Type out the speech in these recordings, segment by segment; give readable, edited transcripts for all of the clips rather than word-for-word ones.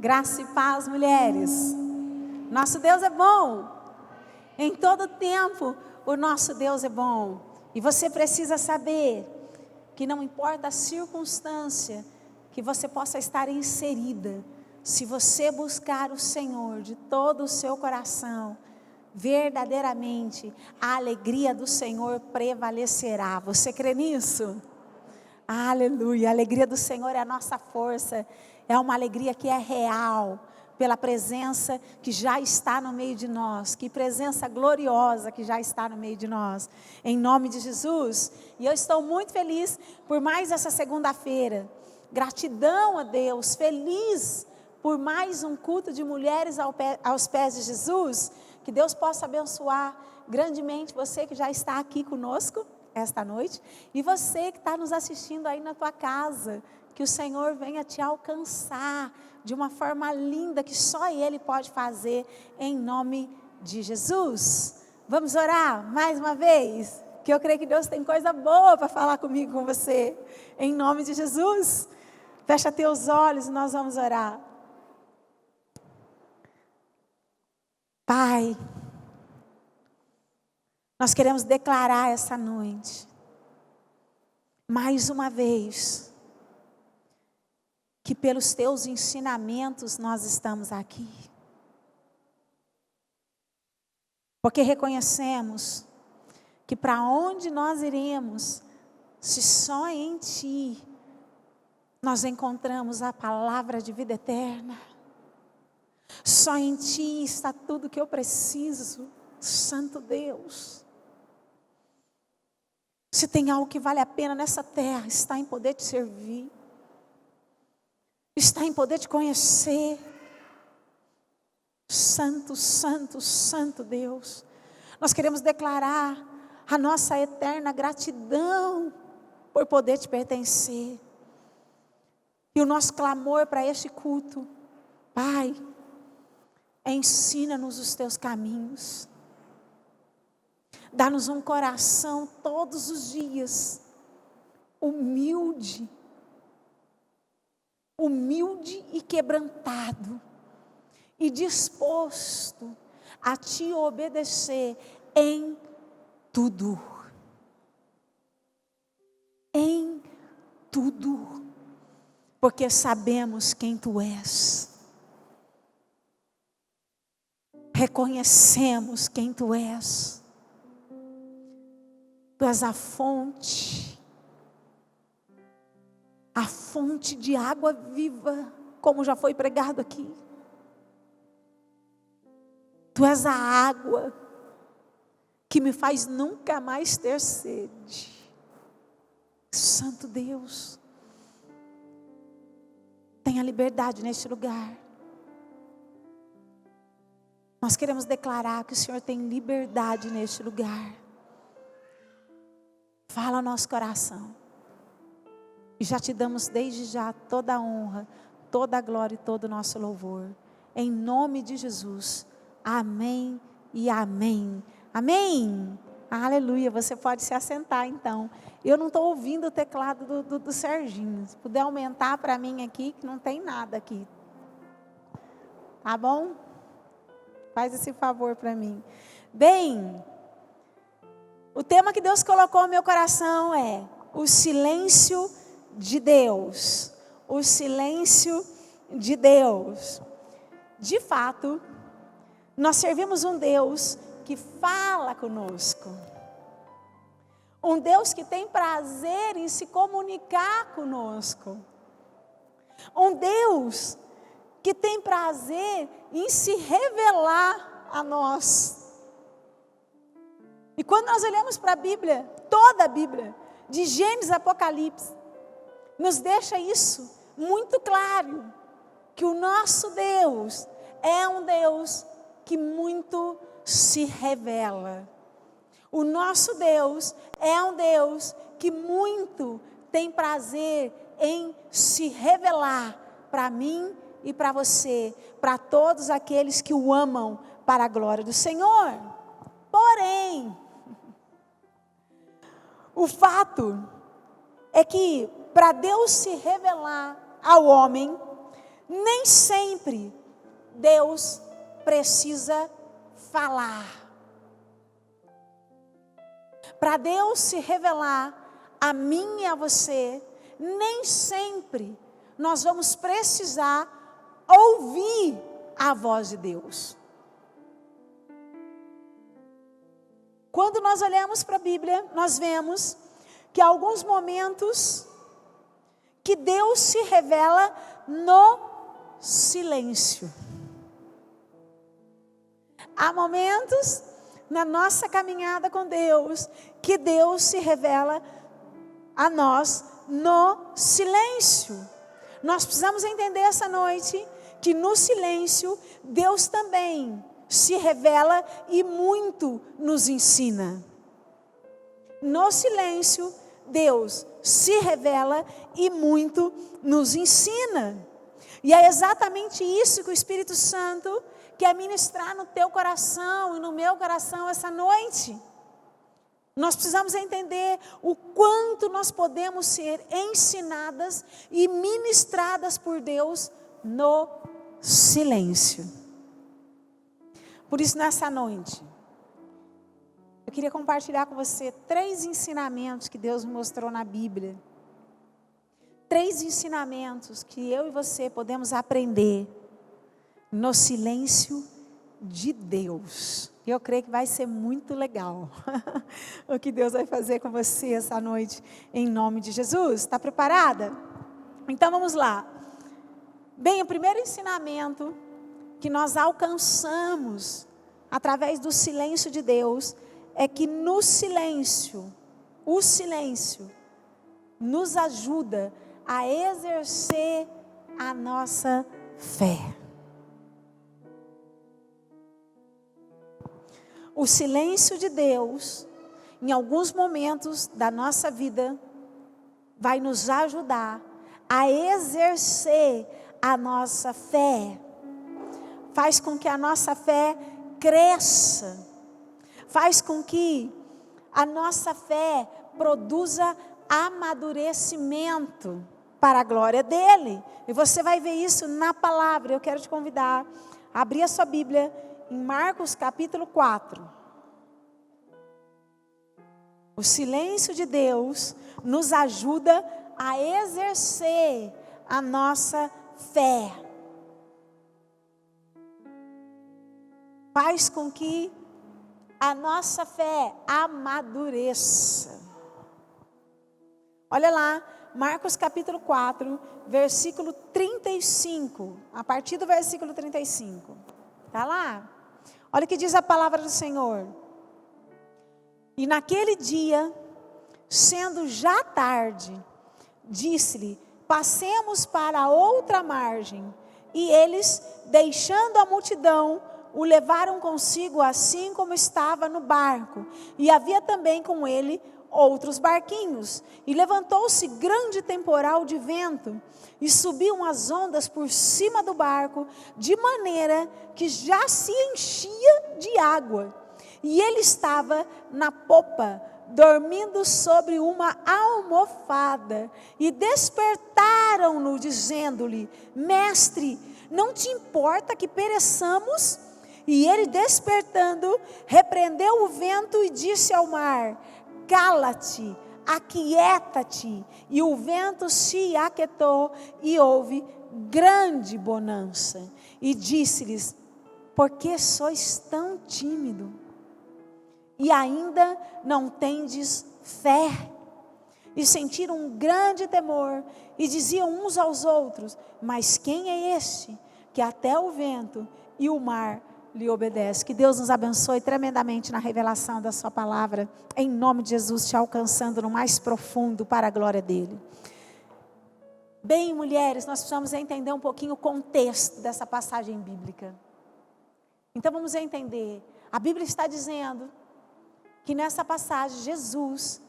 Graça e paz, mulheres. Nosso Deus é bom. Em todo tempo, o nosso Deus é bom. E você precisa saber que não importa a circunstância que você possa estar inserida, se você buscar o Senhor de todo o seu coração, verdadeiramente a alegria do Senhor prevalecerá. Você crê nisso? Aleluia, a alegria do Senhor é a nossa força, é uma alegria que é real, pela presença que já está no meio de nós, que presença gloriosa que já está no meio de nós, em nome de Jesus. E eu estou muito feliz por mais essa segunda-feira, gratidão a Deus, feliz por mais um culto de mulheres aos pés de Jesus, que Deus possa abençoar grandemente você que já está aqui conosco esta noite, e você que está nos assistindo aí na tua casa, que o Senhor venha te alcançar de uma forma linda, que só Ele pode fazer, em nome de Jesus. Vamos orar mais uma vez, que eu creio que Deus tem coisa boa para falar comigo, com você, em nome de Jesus. Fecha teus olhos e nós vamos orar. Pai, nós queremos declarar essa noite, mais uma vez, que pelos teus ensinamentos nós estamos aqui. Porque reconhecemos que para onde nós iremos, se só em Ti nós encontramos a palavra de vida eterna. Só em Ti está tudo que eu preciso, Santo Deus. Se tem algo que vale a pena nessa terra, está em poder te servir, está em poder te conhecer. Santo, santo, santo Deus, nós queremos declarar a nossa eterna gratidão por poder te pertencer. E o nosso clamor para este culto, Pai, ensina-nos os teus caminhos. Dá-nos um coração todos os dias, humilde e quebrantado, e disposto a Te obedecer em tudo. Em tudo. Porque sabemos quem Tu és. Reconhecemos quem Tu és. Tu és a fonte de água viva, como já foi pregado aqui. Tu és a água que me faz nunca mais ter sede. Santo Deus, tenha liberdade neste lugar. Nós queremos declarar que o Senhor tem liberdade neste lugar. Fala ao nosso coração. E já te damos desde já toda a honra, toda a glória e todo o nosso louvor. Em nome de Jesus. Amém e amém. Amém. Aleluia. Você pode se assentar então. Eu não estou ouvindo o teclado do Serginho. Se puder aumentar para mim aqui, que não tem nada aqui. Tá bom? Faz esse favor para mim. Bem, o tema que Deus colocou no meu coração é o silêncio de Deus. O silêncio de Deus. De fato, nós servimos um Deus que fala conosco. Um Deus que tem prazer em se comunicar conosco. Um Deus que tem prazer em se revelar a nós. E quando nós olhamos para a Bíblia, toda a Bíblia, de Gênesis a Apocalipse, nos deixa isso muito claro, que o nosso Deus é um Deus que muito se revela. O nosso Deus é um Deus que muito tem prazer em se revelar para mim e para você, para todos aqueles que o amam para a glória do Senhor. Porém, o fato é que para Deus se revelar ao homem, nem sempre Deus precisa falar. Para Deus se revelar a mim e a você, nem sempre nós vamos precisar ouvir a voz de Deus. Quando nós olhamos para a Bíblia, nós vemos que há alguns momentos que Deus se revela no silêncio. Há momentos na nossa caminhada com Deus que Deus se revela a nós no silêncio. Nós precisamos entender essa noite que no silêncio Deus também se revela e muito nos ensina. No silêncio Deus se revela e muito nos ensina. E é exatamente isso que o Espírito Santo quer ministrar no teu coração e no meu coração essa noite. Nós precisamos entender o quanto nós podemos ser ensinadas e ministradas por Deus no silêncio. Por isso, nessa noite, eu queria compartilhar com você 3 ensinamentos que Deus me mostrou na Bíblia. 3 ensinamentos que eu e você podemos aprender no silêncio de Deus. Eu creio que vai ser muito legal o que Deus vai fazer com você essa noite, em nome de Jesus. Está preparada? Então vamos lá. Bem, o primeiro ensinamento que nós alcançamos através do silêncio de Deus é que no silêncio, o silêncio nos ajuda a exercer a nossa fé. O silêncio de Deus, em alguns momentos da nossa vida, vai nos ajudar a exercer a nossa fé. Faz com que a nossa fé cresça. Faz com que a nossa fé produza amadurecimento para a glória dele. E você vai ver isso na palavra. Eu quero te convidar a abrir a sua Bíblia em Marcos capítulo 4. O silêncio de Deus nos ajuda a exercer a nossa fé. Faz com que a nossa fé amadureça. Olha lá, Marcos capítulo 4, versículo 35. A partir do versículo 35. Está lá? Olha o que diz a palavra do Senhor. E naquele dia, sendo já tarde, disse-lhe: passemos para a outra margem. E eles, deixando a multidão, o levaram consigo assim como estava no barco. E havia também com ele outros barquinhos. E levantou-se grande temporal de vento, e subiam as ondas por cima do barco, de maneira que já se enchia de água. E ele estava na popa, dormindo sobre uma almofada. E despertaram-no, dizendo-lhe: Mestre, não te importa que pereçamos? E ele, despertando, repreendeu o vento e disse ao mar: Cala-te, aquieta-te. E o vento se aquietou e houve grande bonança. E disse-lhes: Por que sois tão tímido? E ainda não tendes fé? E sentiram um grande temor e diziam uns aos outros: Mas quem é este que até o vento e o mar lhe obedece? Que Deus nos abençoe tremendamente na revelação da sua palavra, em nome de Jesus, te alcançando no mais profundo para a glória dele. Bem, mulheres, nós precisamos entender um pouquinho o contexto dessa passagem bíblica. Então vamos entender. A Bíblia está dizendo que nessa passagem Jesus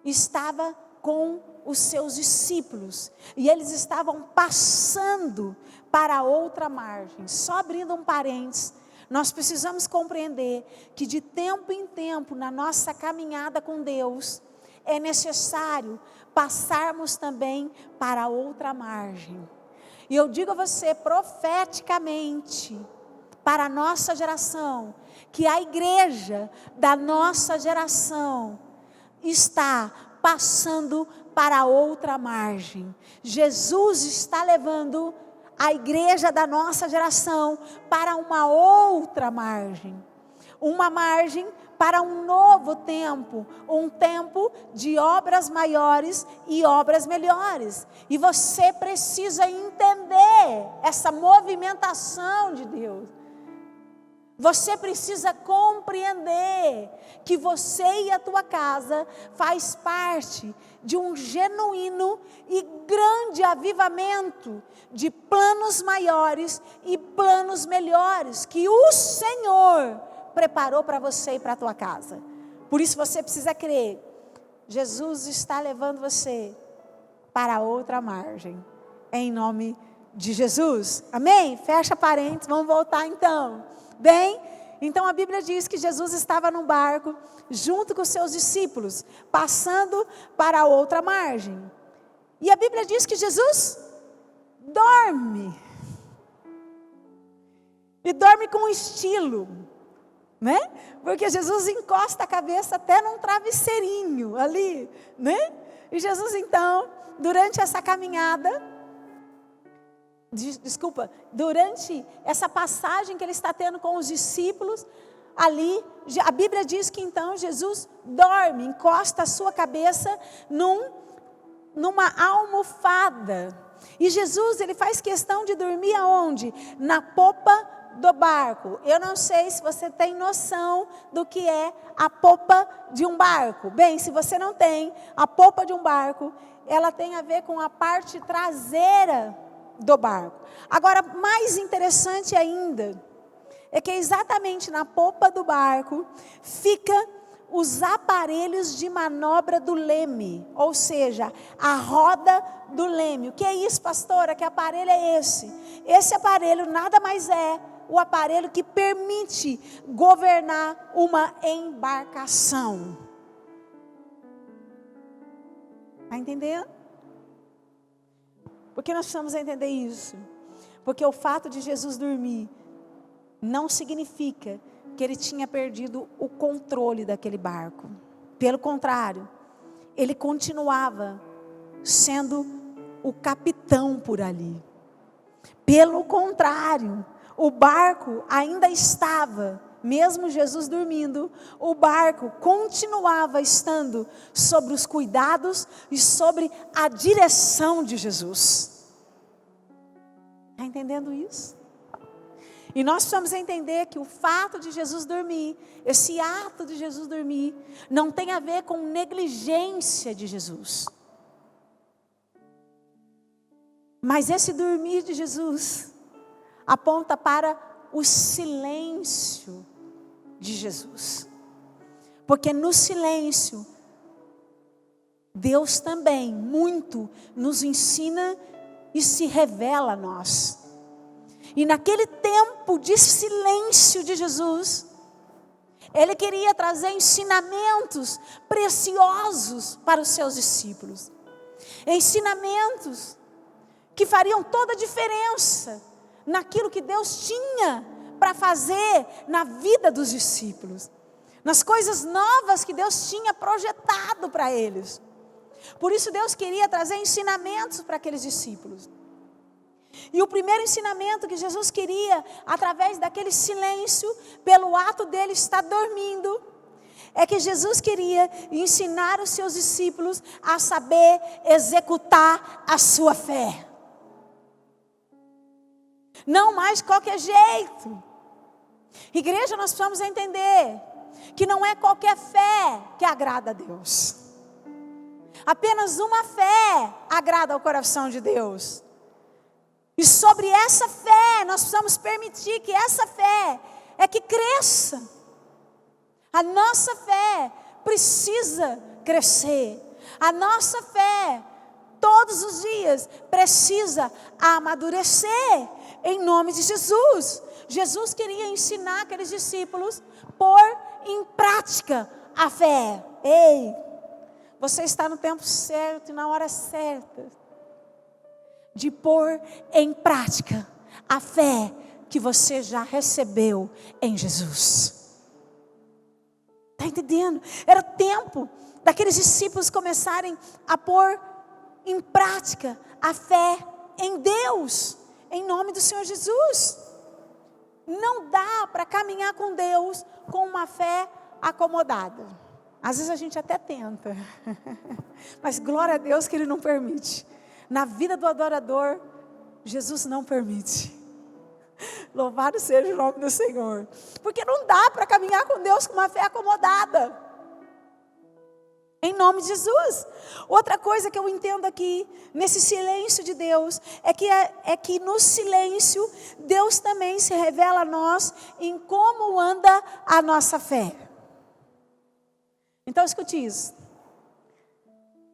estava com os seus discípulos e eles estavam passando para outra margem. Só abrindo um parênteses, nós precisamos compreender que de tempo em tempo na nossa caminhada com Deus é necessário passarmos também para outra margem. E eu digo a você profeticamente, para a nossa geração, que a igreja da nossa geração está passando para outra margem. Jesus está levando a igreja da nossa geração para uma outra margem. Uma margem para um novo tempo, um tempo de obras maiores e obras melhores. E você precisa entender essa movimentação de Deus. Você precisa compreender que você e a tua casa faz parte de um genuíno e grande avivamento de planos maiores e planos melhores que o Senhor preparou para você e para a tua casa. Por isso você precisa crer. Jesus está levando você para outra margem. Em nome de Jesus. Amém? Fecha parênteses, vamos voltar então. Bem, então a Bíblia diz que Jesus estava num barco junto com os seus discípulos, passando para a outra margem. E a Bíblia diz que Jesus dorme. E dorme com estilo, né? Porque Jesus encosta a cabeça até num travesseirinho ali, né? E Jesus então, durante essa caminhada, durante essa passagem que ele está tendo com os discípulos, ali, a Bíblia diz que então Jesus dorme, encosta a sua cabeça numa almofada. E Jesus, ele faz questão de dormir aonde? Na popa do barco. Eu não sei se você tem noção do que é a popa de um barco. Bem, se você não tem, a popa de um barco, ela tem a ver com a parte traseira do barco. Agora, mais interessante ainda, é que exatamente na popa do barco, fica os aparelhos de manobra do leme, ou seja, a roda do leme. O que é isso, pastora? Que aparelho é esse? Esse aparelho nada mais é o aparelho que permite governar uma embarcação. Está entendendo? Por que nós precisamos entender isso? Porque o fato de Jesus dormir não significa que ele tinha perdido o controle daquele barco. Pelo contrário, ele continuava sendo o capitão por ali. Pelo contrário, o barco ainda estava, mesmo Jesus dormindo, o barco continuava estando sobre os cuidados e sobre a direção de Jesus. Está entendendo isso? E nós precisamos entender que o fato de Jesus dormir, esse ato de Jesus dormir, não tem a ver com negligência de Jesus. Mas esse dormir de Jesus aponta para o silêncio de Jesus. Porque no silêncio, Deus também muito nos ensina e se revela a nós. E naquele tempo de silêncio de Jesus, Ele queria trazer ensinamentos preciosos para os seus discípulos. Ensinamentos que fariam toda a diferença naquilo que Deus tinha para fazer na vida dos discípulos. Nas coisas novas que Deus tinha projetado para eles. Por isso Deus queria trazer ensinamentos para aqueles discípulos. E o primeiro ensinamento que Jesus queria, através daquele silêncio, pelo ato dele estar dormindo, é que Jesus queria ensinar os seus discípulos a saber executar a sua fé. Não mais de qualquer jeito. Igreja, nós precisamos entender que não é qualquer fé que agrada a Deus. Apenas uma fé agrada ao coração de Deus. E sobre essa fé, nós precisamos permitir que essa fé é que cresça. A nossa fé precisa crescer. A nossa fé, todos os dias, precisa amadurecer. Em nome de Jesus. Jesus queria ensinar aqueles discípulos, pôr em prática a fé. Ei, você está no tempo certo e na hora certa. de pôr em prática a fé que você já recebeu em Jesus. Está entendendo? Era tempo daqueles discípulos começarem a pôr em prática a fé em Deus, em nome do Senhor Jesus. Não dá para caminhar com Deus com uma fé acomodada. Às vezes a gente até tenta, mas glória a Deus que Ele não permite. Na vida do adorador, Jesus não permite. Louvado seja o nome do Senhor. Porque não dá para caminhar com Deus com uma fé acomodada. Em nome de Jesus. Outra coisa que eu entendo aqui, nesse silêncio de Deus, é que no silêncio, Deus também se revela a nós em como anda a nossa fé. Então escute isso.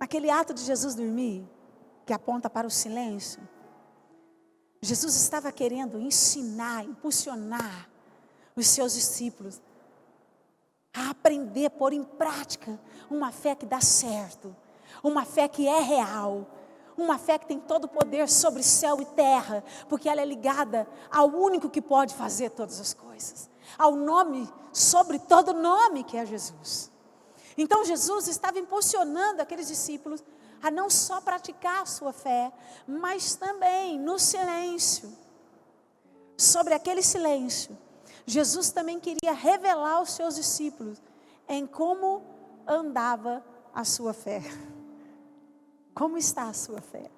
Aquele ato de Jesus dormir, que aponta para o silêncio, Jesus estava querendo ensinar, impulsionar os seus discípulos a aprender, a pôr em prática uma fé que dá certo, uma fé que é real, uma fé que tem todo o poder sobre céu e terra, porque ela é ligada ao único que pode fazer todas as coisas, ao nome, sobre todo nome, que é Jesus. Então Jesus estava impulsionando aqueles discípulos a não só praticar a sua fé, mas também no silêncio. Sobre aquele silêncio, Jesus também queria revelar aos seus discípulos em como andava a sua fé. Como está a sua fé?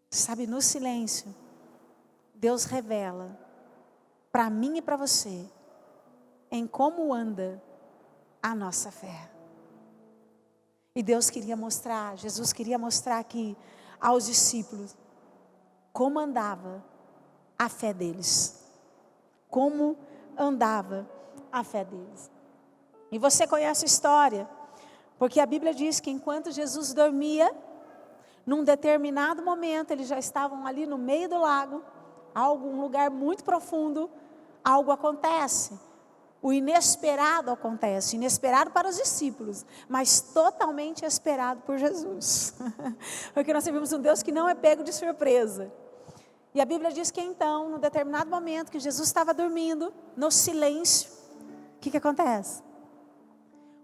Sabe, no silêncio, Deus revela para mim e para você em como anda a nossa fé. E Deus queria mostrar, Jesus queria mostrar aqui aos discípulos como andava a fé deles. Como andava a fé deles. E você conhece a história, porque a Bíblia diz que enquanto Jesus dormia, num determinado momento, eles já estavam ali no meio do lago, um lugar muito profundo, algo acontece. O inesperado acontece, inesperado para os discípulos, mas totalmente esperado por Jesus. Porque nós servimos um Deus que não é pego de surpresa. E a Bíblia diz que então, num determinado momento, que Jesus estava dormindo, no silêncio, o que acontece?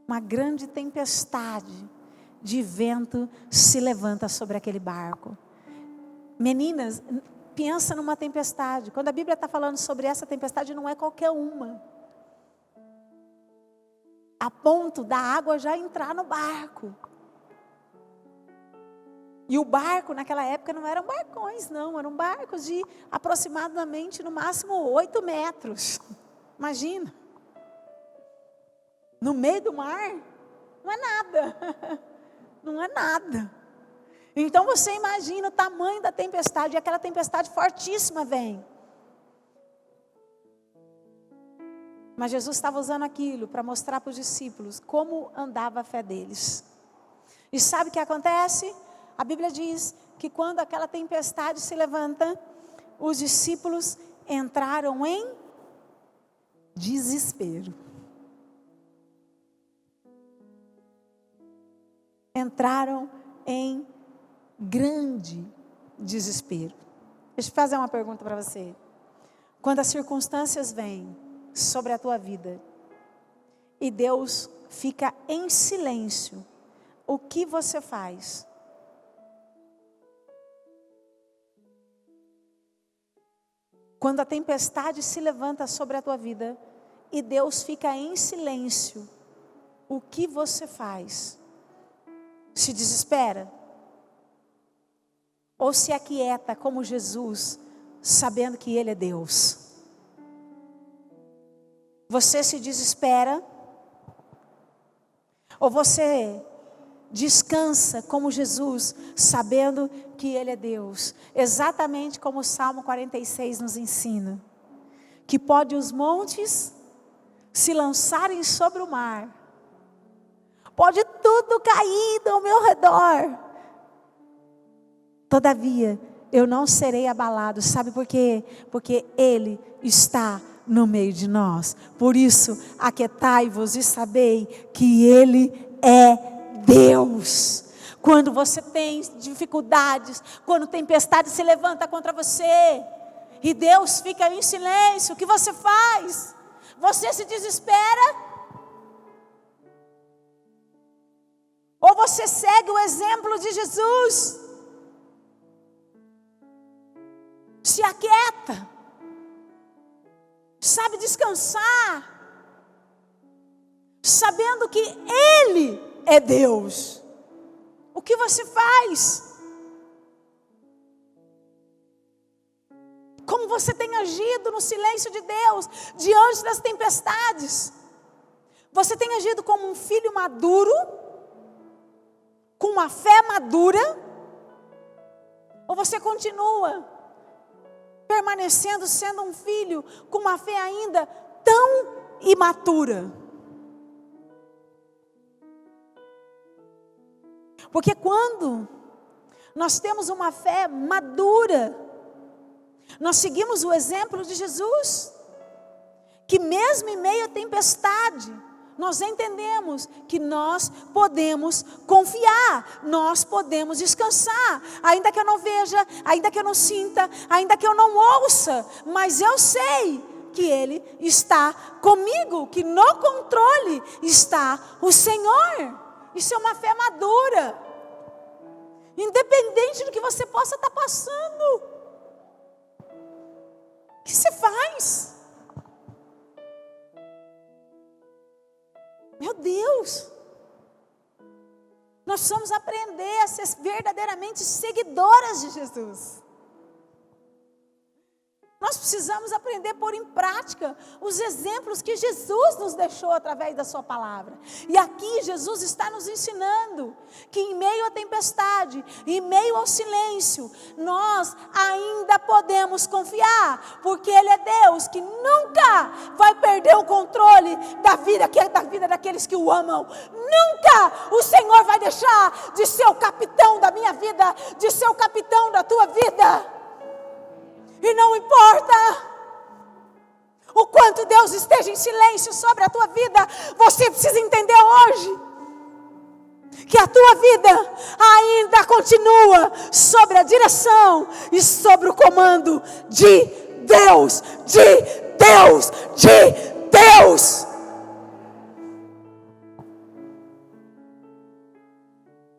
Uma grande tempestade de vento se levanta sobre aquele barco. Meninas, pensa numa tempestade. Quando a Bíblia está falando sobre essa tempestade, não é qualquer uma. A ponto da água já entrar no barco. E o barco naquela época não eram barcões, não. Eram barcos de aproximadamente, no máximo, 8 metros. Imagina. No meio do mar, não é nada. Não é nada. Então você imagina o tamanho da tempestade. E aquela tempestade fortíssima vem. Mas Jesus estava usando aquilo para mostrar para os discípulos como andava a fé deles. E sabe o que acontece? A Bíblia diz que quando aquela tempestade se levanta, os discípulos entraram em desespero. Entraram em grande desespero. Deixa eu fazer uma pergunta para você. Quando as circunstâncias vêm sobre a tua vida e Deus fica em silêncio, o que você faz? Quando a tempestade se levanta sobre a tua vida e Deus fica em silêncio, o que você faz? Se desespera? Ou se aquieta como Jesus, sabendo que Ele é Deus? Você se desespera? Ou você descansa como Jesus, sabendo que Ele é Deus? Exatamente como o Salmo 46 nos ensina. Que pode os montes se lançarem sobre o mar. Pode tudo cair ao meu redor. Todavia, eu não serei abalado. Sabe por quê? Porque Ele está no meio de nós. Por isso, aquietai-vos e sabei que Ele é Deus. Quando você tem dificuldades, quando tempestade se levanta contra você, e Deus fica em silêncio, o que você faz? Você se desespera? Ou você segue o exemplo de Jesus? Se aquieta, sabe descansar, sabendo que Ele é Deus. O que você faz? Como você tem agido no silêncio de Deus, diante das tempestades? Você tem agido como um filho maduro, com uma fé madura? Ou você continua permanecendo sendo um filho com uma fé ainda tão imatura? Porque quando nós temos uma fé madura, nós seguimos o exemplo de Jesus, que mesmo em meio à tempestade, nós entendemos que nós podemos confiar, nós podemos descansar, ainda que eu não veja, ainda que eu não sinta, ainda que eu não ouça, mas eu sei que Ele está comigo, que no controle está o Senhor. Isso é uma fé madura, independente do que você possa estar passando. O que você faz? Meu Deus, nós precisamos aprender a ser verdadeiramente seguidoras de Jesus. Nós precisamos aprender a pôr em prática os exemplos que Jesus nos deixou através da sua palavra. E aqui Jesus está nos ensinando que em meio à tempestade, em meio ao silêncio, nós ainda podemos confiar, porque Ele é Deus que nunca vai perder o controle da vida daqueles que o amam. Nunca o Senhor vai deixar de ser o capitão da minha vida, de ser o capitão da tua vida. E não importa o quanto Deus esteja em silêncio sobre a tua vida, você precisa entender hoje que a tua vida ainda continua sobre a direção e sobre o comando de Deus, de Deus, de Deus.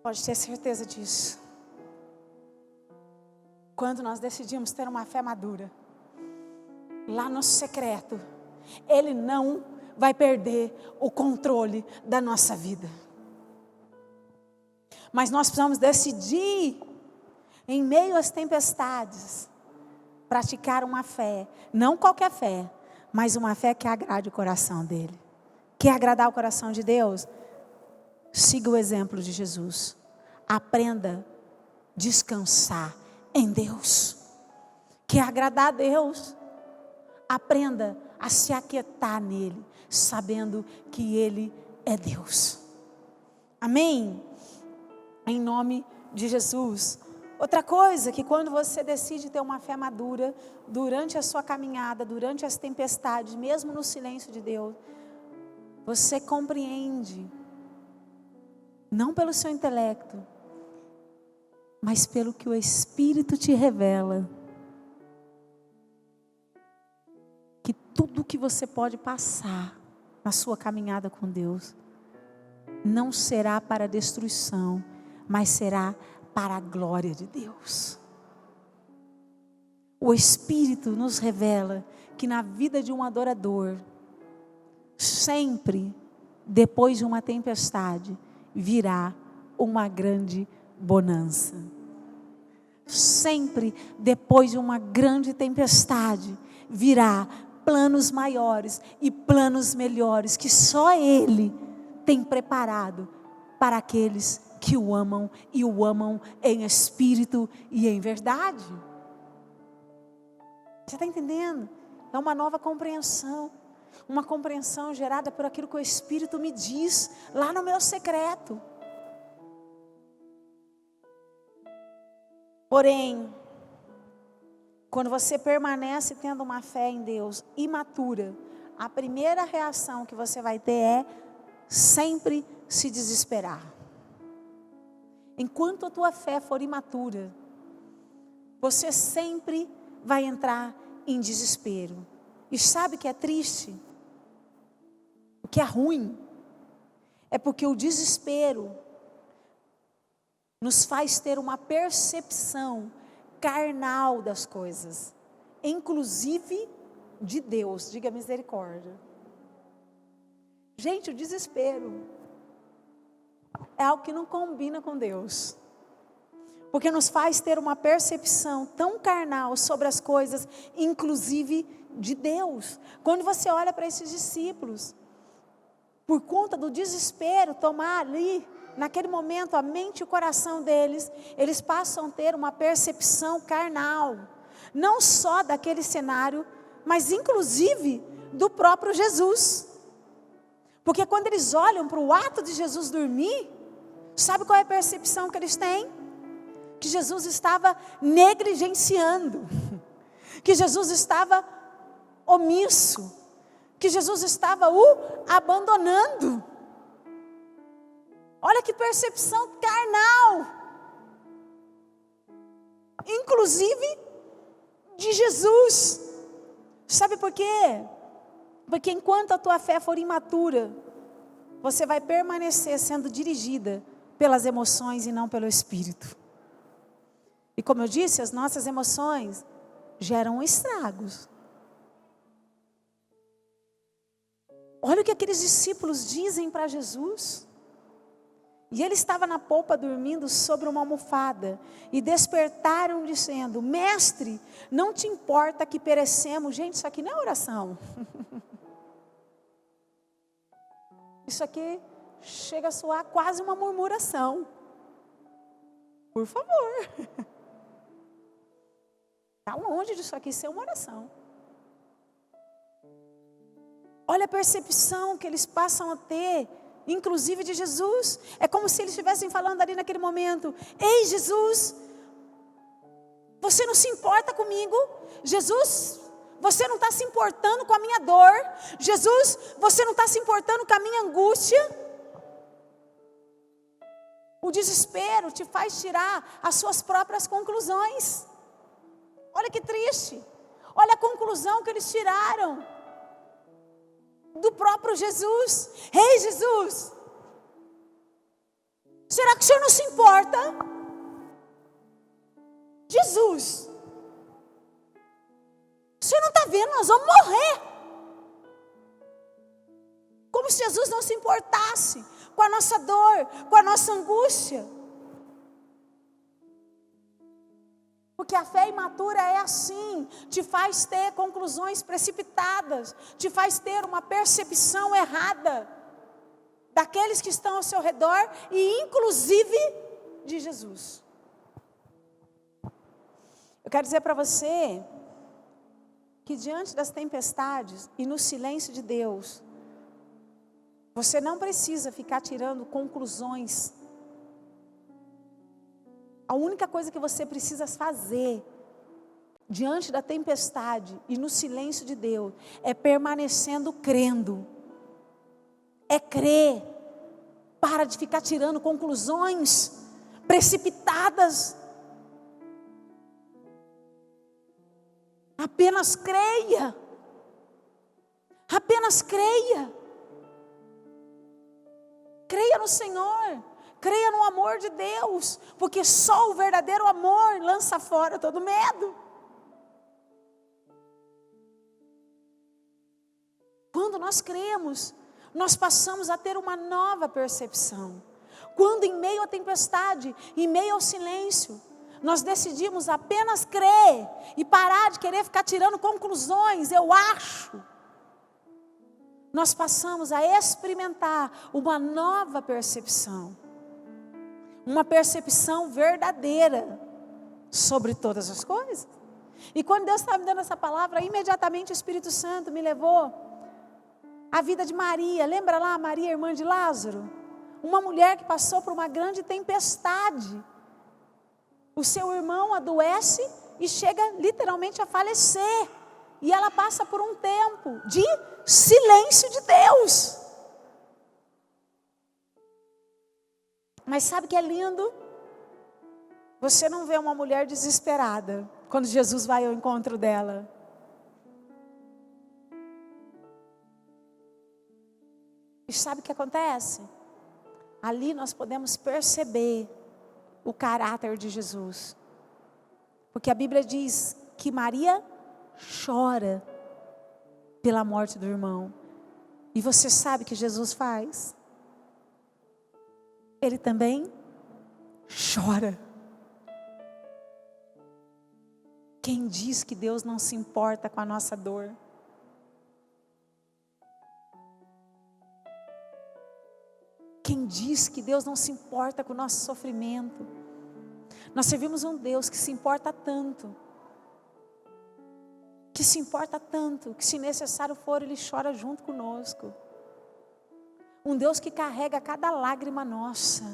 Pode ter certeza disso. Quando nós decidimos ter uma fé madura, lá no secreto, Ele não vai perder o controle da nossa vida. Mas nós precisamos decidir, em meio às tempestades, praticar uma fé, não qualquer fé, mas uma fé que agrade o coração dEle. Quer agradar o coração de Deus? Siga o exemplo de Jesus. Aprenda a descansar em Deus. Quer agradar a Deus? Aprenda a se aquietar nele, sabendo que Ele é Deus. Amém? Em nome de Jesus. Outra coisa, que quando você decide ter uma fé madura, durante a sua caminhada, durante as tempestades, mesmo no silêncio de Deus, você compreende, não pelo seu intelecto, mas pelo que o Espírito te revela, que tudo que você pode passar na sua caminhada com Deus, não será para destruição, mas será para a glória de Deus. O Espírito nos revela que na vida de um adorador, sempre depois de uma tempestade, virá uma grande bonança. Sempre depois de uma grande tempestade, virá planos maiores e planos melhores que só Ele tem preparado para aqueles que o amam e o amam em espírito e em verdade. Você está entendendo? É uma nova compreensão, uma compreensão gerada por aquilo que o Espírito me diz lá no meu secreto. Porém, quando você permanece tendo uma fé em Deus imatura, a primeira reação que você vai ter é sempre se desesperar. enquanto a tua fé for imatura, você sempre vai entrar em desespero. E sabe o que é triste? O que é ruim? É porque o desespero nos faz ter uma percepção carnal das coisas, inclusive de Deus. Diga misericórdia. Gente, o desespero é algo que não combina com Deus, porque nos faz ter uma percepção tão carnal sobre as coisas, inclusive de Deus. Quando você olha para esses discípulos, por conta do desespero tomar ali, naquele momento, a mente e o coração deles, eles passam a ter uma percepção carnal, não só daquele cenário, mas inclusive do próprio Jesus. Porque quando eles olham para o ato de Jesus dormir, sabe qual é a percepção que eles têm? Que Jesus estava negligenciando, que Jesus estava omisso, que Jesus estava o abandonando. Olha que percepção carnal, inclusive de Jesus. Sabe por quê? Porque enquanto a tua fé for imatura, você vai permanecer sendo dirigida pelas emoções e não pelo Espírito. E como eu disse, as nossas emoções geram estragos. Olha o que aqueles discípulos dizem para Jesus. E ele estava na polpa dormindo sobre uma almofada. E despertaram dizendo: Mestre, não te importa que perecemos? Gente, isso aqui não é oração. Isso aqui chega a soar quase uma murmuração. Por favor. Está longe disso aqui ser uma oração. Olha a percepção que eles passam a ter, inclusive de Jesus. É como se eles estivessem falando ali naquele momento: Ei, Jesus, você não se importa comigo? Jesus, você não está se importando com a minha dor? Jesus, você não está se importando com a minha angústia? O desespero te faz tirar as suas próprias conclusões. Olha que triste. Olha a conclusão que eles tiraram do próprio Jesus. Ei, Jesus, será que o Senhor não se importa? Jesus, o Senhor não está vendo? Nós vamos morrer. Como se Jesus não se importasse com a nossa dor, com a nossa angústia. Porque a fé imatura é assim, te faz ter conclusões precipitadas, te faz ter uma percepção errada daqueles que estão ao seu redor e inclusive de Jesus. Eu quero dizer para você que diante das tempestades e no silêncio de Deus, você não precisa ficar tirando conclusões. A única coisa que você precisa fazer diante da tempestade e no silêncio de Deus é permanecendo crendo. É crer. Para de ficar tirando conclusões precipitadas. Apenas creia. Apenas creia. Creia no Senhor. Creia no amor de Deus, porque só o verdadeiro amor lança fora todo medo. Quando nós cremos, nós passamos a ter uma nova percepção. Quando em meio à tempestade, em meio ao silêncio, nós decidimos apenas crer e parar de querer ficar tirando conclusões, eu acho. Nós passamos a experimentar uma nova percepção. Uma percepção verdadeira sobre todas as coisas. E quando Deus estava me dando essa palavra, imediatamente o Espírito Santo me levou à vida de Maria. Lembra lá, Maria, irmã de Lázaro? Uma mulher que passou por uma grande tempestade. O seu irmão adoece e chega literalmente a falecer. E ela passa por um tempo de silêncio de Deus. Mas sabe o que é lindo? Você não vê uma mulher desesperada quando Jesus vai ao encontro dela. E sabe o que acontece? Ali nós podemos perceber o caráter de Jesus. Porque a Bíblia diz que Maria chora pela morte do irmão. E você sabe o que Jesus faz? Ele também chora. Quem diz que Deus não se importa com a nossa dor? Quem diz que Deus não se importa com o nosso sofrimento? Nós servimos um Deus que se importa tanto, que se necessário for, Ele chora junto conosco. Um Deus que carrega cada lágrima nossa.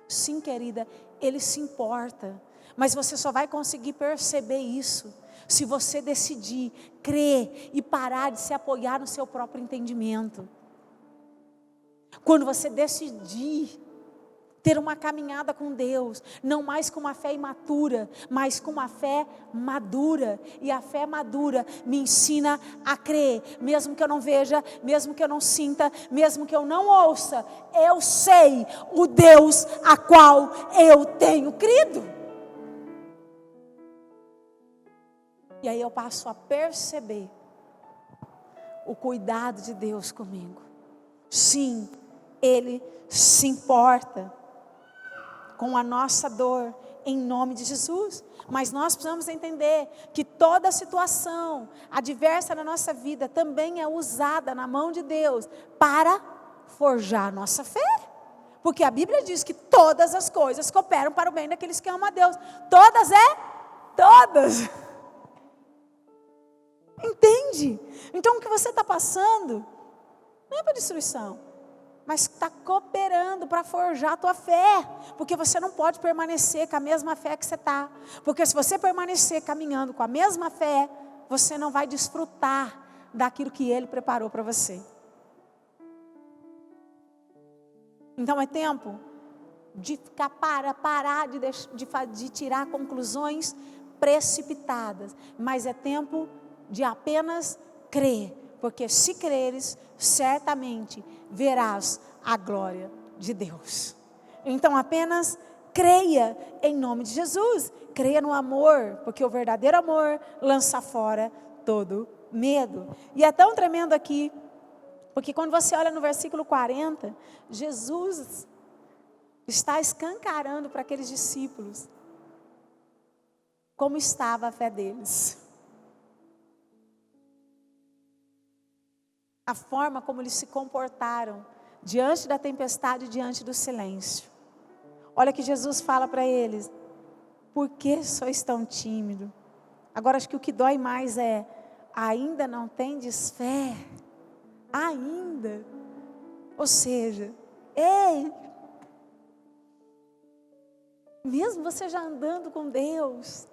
Sim, querida, Ele se importa, mas você só vai conseguir perceber isso se você decidir crer e parar de se apoiar no seu próprio entendimento. Quando você decidir ter uma caminhada com Deus, não mais com uma fé imatura, mas com uma fé madura. E a fé madura me ensina a crer, mesmo que eu não veja, mesmo que eu não sinta, mesmo que eu não ouça, eu sei o Deus a qual eu tenho crido. E aí eu passo a perceber o cuidado de Deus comigo. Sim, Ele se importa com a nossa dor, em nome de Jesus. Mas nós precisamos entender que toda situação adversa na nossa vida também é usada na mão de Deus para forjar a nossa fé. Porque a Bíblia diz que todas as coisas cooperam para o bem daqueles que amam a Deus. Todas. Entende? Então o que você está passando não é para destruição, mas está cooperando para forjar a tua fé, porque você não pode permanecer com a mesma fé que você está, porque se você permanecer caminhando com a mesma fé, você não vai desfrutar daquilo que Ele preparou para você. Então é tempo de parar de tirar conclusões precipitadas, mas é tempo de apenas crer, porque se creres, certamente verás a glória de Deus. Então apenas creia em nome de Jesus, creia no amor, porque o verdadeiro amor lança fora todo medo. E é tão tremendo aqui, porque quando você olha no versículo 40, Jesus está escancarando para aqueles discípulos como estava a fé deles. A forma como eles se comportaram diante da tempestade, diante do silêncio. Olha que Jesus fala para eles: por que sois tão tímidos? Agora acho que o que dói mais é: ainda não tendes fé? Ainda. Ou seja, ei, mesmo você já andando com Deus,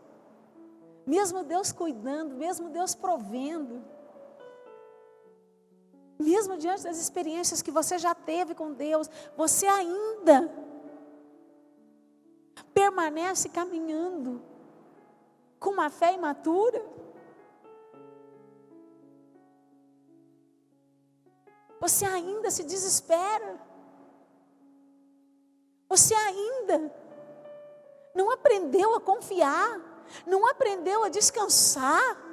mesmo Deus cuidando, mesmo Deus provendo, mesmo diante das experiências que você já teve com Deus, você ainda permanece caminhando com uma fé imatura? Você ainda se desespera? Você ainda não aprendeu a confiar? Não aprendeu a descansar?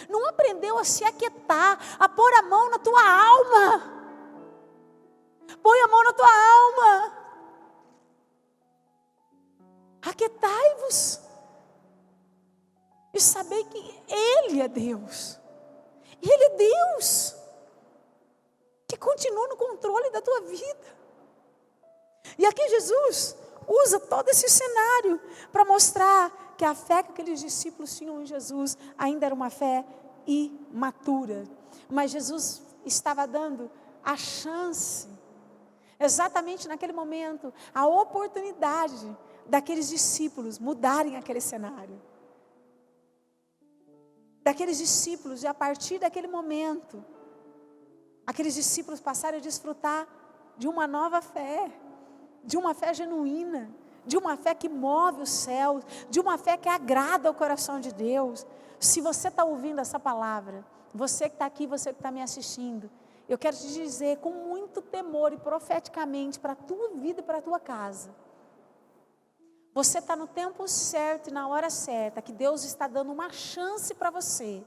Não aprendeu a se aquietar, a pôr a mão na tua alma? Põe a mão na tua alma. Aquietai-vos e sabei que Ele é Deus. Ele é Deus que continua no controle da tua vida. E aqui Jesus usa todo esse cenário para mostrar que a fé que aqueles discípulos tinham em Jesus ainda era uma fé imatura. Mas Jesus estava dando a chance, exatamente naquele momento, a oportunidade daqueles discípulos mudarem aquele cenário. Daqueles discípulos, e a partir daquele momento, aqueles discípulos passaram a desfrutar de uma nova fé, de uma fé genuína, de uma fé que move os céus, de uma fé que agrada o coração de Deus. Se você está ouvindo essa palavra, você que está aqui, você que está me assistindo, eu quero te dizer com muito temor e profeticamente para a tua vida e para a tua casa. Você está no tempo certo e na hora certa, que Deus está dando uma chance para você,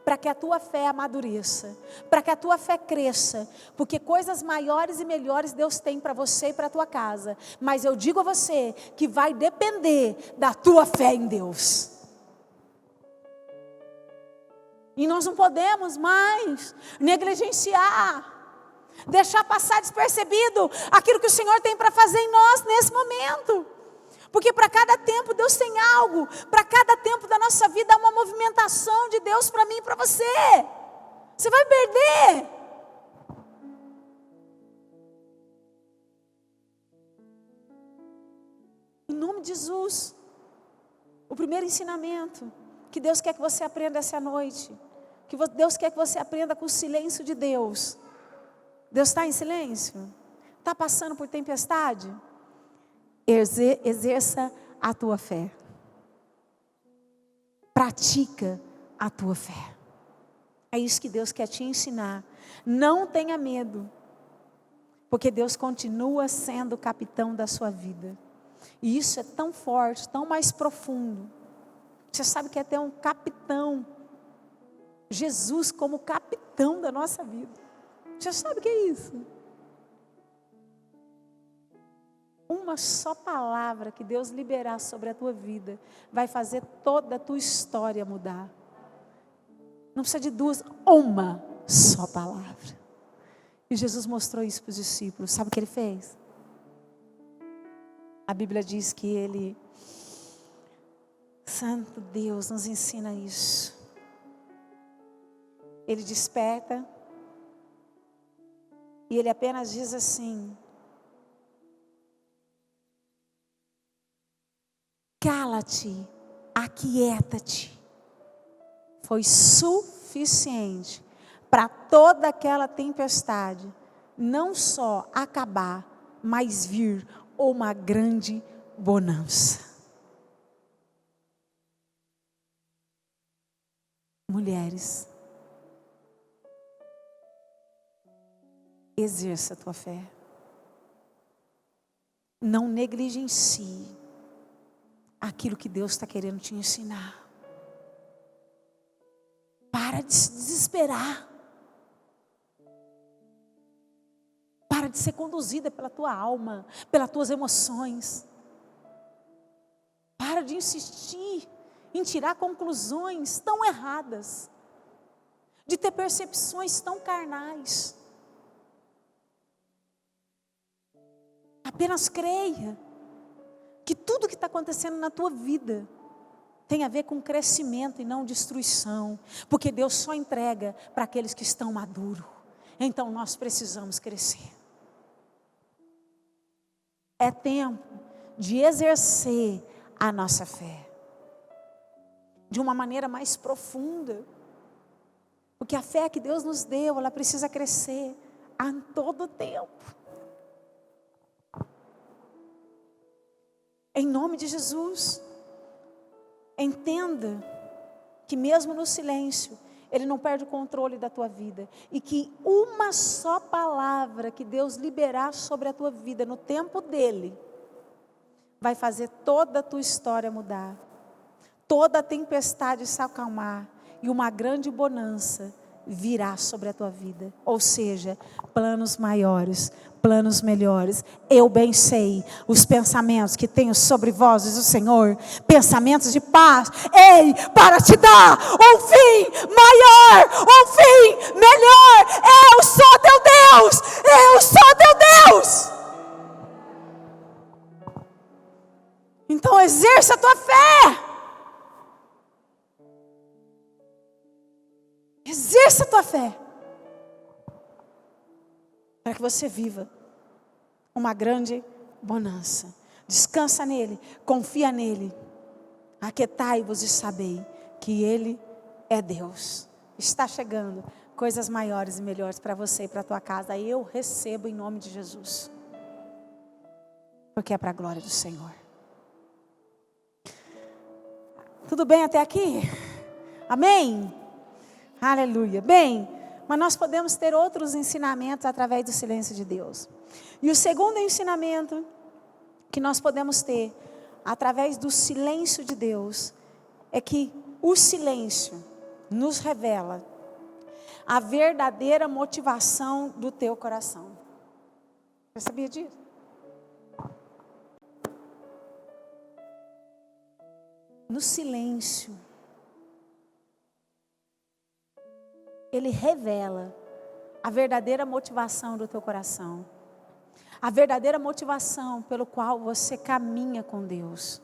para que a tua fé amadureça, para que a tua fé cresça, porque coisas maiores e melhores Deus tem para você e para a tua casa, mas eu digo a você que vai depender da tua fé em Deus. E nós não podemos mais negligenciar, deixar passar despercebido aquilo que o Senhor tem para fazer em nós nesse momento. Porque para cada tempo Deus tem algo, para cada tempo da nossa vida há uma movimentação de Deus para mim e para você. Você vai perder. Em nome de Jesus, o primeiro ensinamento que Deus quer que você aprenda essa noite, que Deus quer que você aprenda com o silêncio de Deus. Deus está em silêncio? Está passando por tempestade? Exerça a tua fé. Pratica a tua fé. É isso que Deus quer te ensinar. Não tenha medo, porque Deus continua sendo o capitão da sua vida. E isso é tão forte, tão mais profundo. Você sabe que é ter um capitão, Jesus como capitão da nossa vida. Você sabe o que é isso? Uma só palavra que Deus liberar sobre a tua vida vai fazer toda a tua história mudar. Não precisa de duas, uma só palavra. E Jesus mostrou isso para os discípulos. Sabe o que ele fez? A Bíblia diz que ele, Santo Deus, nos ensina isso. Ele desperta e ele apenas diz assim: cala-te, aquieta-te. Foi suficiente para toda aquela tempestade não só acabar, mas vir uma grande bonança. Mulheres, exerça a tua fé. Não negligencie aquilo que Deus está querendo te ensinar. Para de se desesperar. Para de ser conduzida pela tua alma, pelas tuas emoções. Para de insistir em tirar conclusões tão erradas, de ter percepções tão carnais. Apenas creia que tudo que está acontecendo na tua vida tem a ver com crescimento e não destruição, porque Deus só entrega para aqueles que estão maduros. Então nós precisamos crescer. É tempo de exercer a nossa fé de uma maneira mais profunda, porque a fé que Deus nos deu, ela precisa crescer a todo tempo. Em nome de Jesus, entenda que mesmo no silêncio, Ele não perde o controle da tua vida. E que uma só palavra que Deus liberar sobre a tua vida no tempo dEle, vai fazer toda a tua história mudar. Toda a tempestade se acalmar e uma grande bonança virá sobre a tua vida. Ou seja, planos maiores, planos melhores. Eu bem sei os pensamentos que tenho sobre vós, diz o Senhor, pensamentos de paz, ei, para te dar um fim maior, um fim melhor. Eu sou teu Deus, eu sou teu Deus. Então exerça a tua fé. Exerça a tua fé, para que você viva uma grande bonança. Descansa nele, confia nele. Aquietai-vos e sabei que Ele é Deus. Está chegando coisas maiores e melhores para você e para a tua casa. Eu recebo em nome de Jesus, porque é para a glória do Senhor. Tudo bem até aqui? Amém? Aleluia. Bem, mas nós podemos ter outros ensinamentos através do silêncio de Deus. E o segundo ensinamento que nós podemos ter através do silêncio de Deus é que o silêncio nos revela a verdadeira motivação do teu coração. Você sabia disso? No silêncio, ele revela a verdadeira motivação do teu coração. A verdadeira motivação pelo qual você caminha com Deus.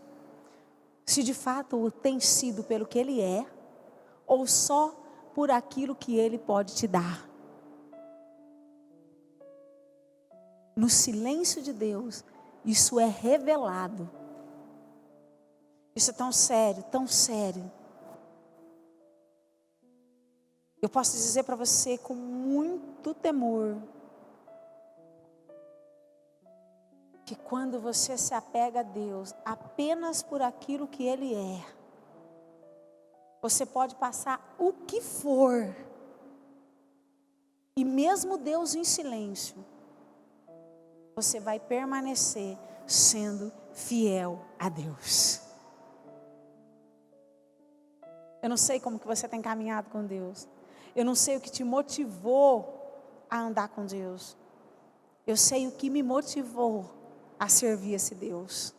Se de fato tem sido pelo que Ele é, ou só por aquilo que Ele pode te dar. No silêncio de Deus, isso é revelado. Isso é tão sério, tão sério. Eu posso dizer para você com muito temor, que quando você se apega a Deus apenas por aquilo que Ele é, você pode passar o que for, e mesmo Deus em silêncio, você vai permanecer sendo fiel a Deus. Eu não sei como que você tem caminhado com Deus. Eu não sei o que te motivou a andar com Deus. Eu sei o que me motivou a servir esse Deus.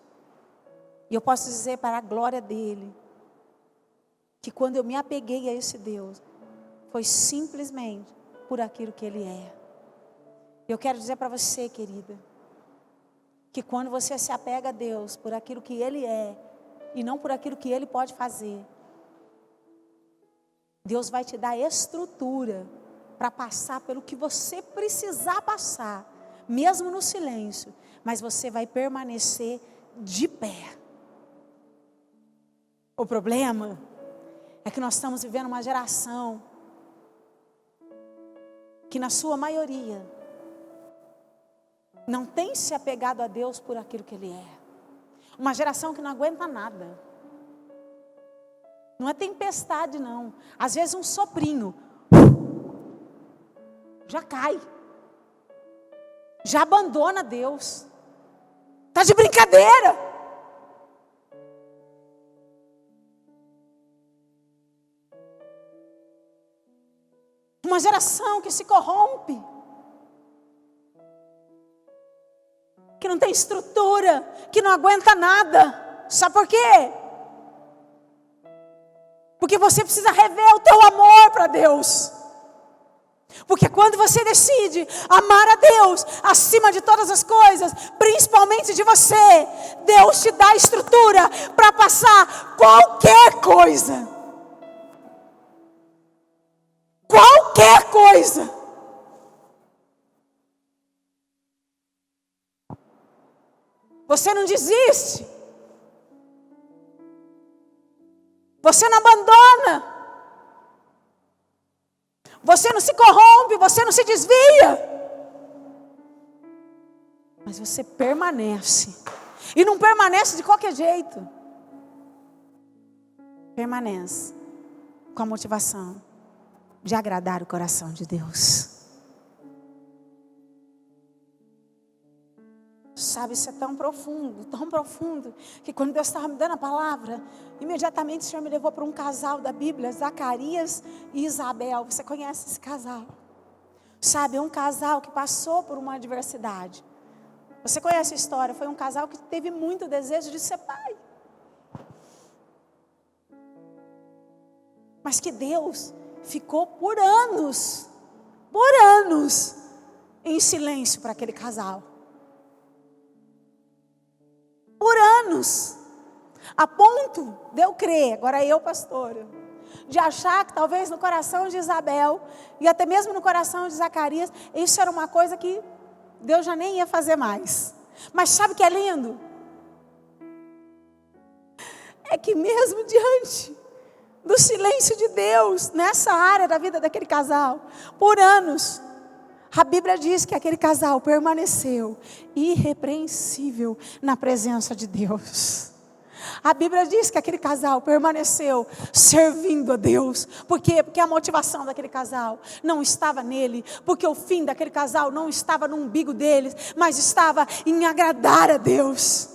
E eu posso dizer para a glória dEle, que quando eu me apeguei a esse Deus, foi simplesmente por aquilo que Ele é. Eu quero dizer para você, querida, que quando você se apega a Deus por aquilo que Ele é, e não por aquilo que Ele pode fazer, Deus vai te dar estrutura para passar pelo que você precisar passar, mesmo no silêncio, mas você vai permanecer de pé. O problema é que nós estamos vivendo uma geração que na sua maioria não tem se apegado a Deus por aquilo que Ele é. Uma geração que não aguenta nada. Não é tempestade não. Às vezes um soprinho já cai. Já abandona Deus. Está de brincadeira. Uma geração que se corrompe. Que não tem estrutura. Que não aguenta nada. Sabe por quê? Porque você precisa rever o teu amor para Deus. Porque quando você decide amar a Deus acima de todas as coisas, principalmente de você, Deus te dá estrutura para passar qualquer coisa. Qualquer coisa. Você não desiste. Você não abandona. Você não se corrompe, você não se desvia. Mas você permanece. E não permanece de qualquer jeito. Permanece com a motivação de agradar o coração de Deus. Sabe, isso é tão profundo, que quando Deus estava me dando a palavra, imediatamente o Senhor me levou para um casal da Bíblia, Zacarias e Isabel. Você conhece esse casal? Sabe, é um casal que passou por uma adversidade. Você conhece a história? Foi um casal que teve muito desejo de ser pai. Mas que Deus ficou por anos, em silêncio para aquele casal. Por anos, a ponto de eu crer, agora eu pastora, de achar que talvez no coração de Isabel, e até mesmo no coração de Zacarias, isso era uma coisa que Deus já nem ia fazer mais. Mas sabe o que é lindo? É que mesmo diante do silêncio de Deus, nessa área da vida daquele casal, por anos, a Bíblia diz que aquele casal permaneceu irrepreensível na presença de Deus. A Bíblia diz que aquele casal permaneceu servindo a Deus. Por quê? Porque a motivação daquele casal não estava nele. Porque o fim daquele casal não estava no umbigo deles, mas estava em agradar a Deus.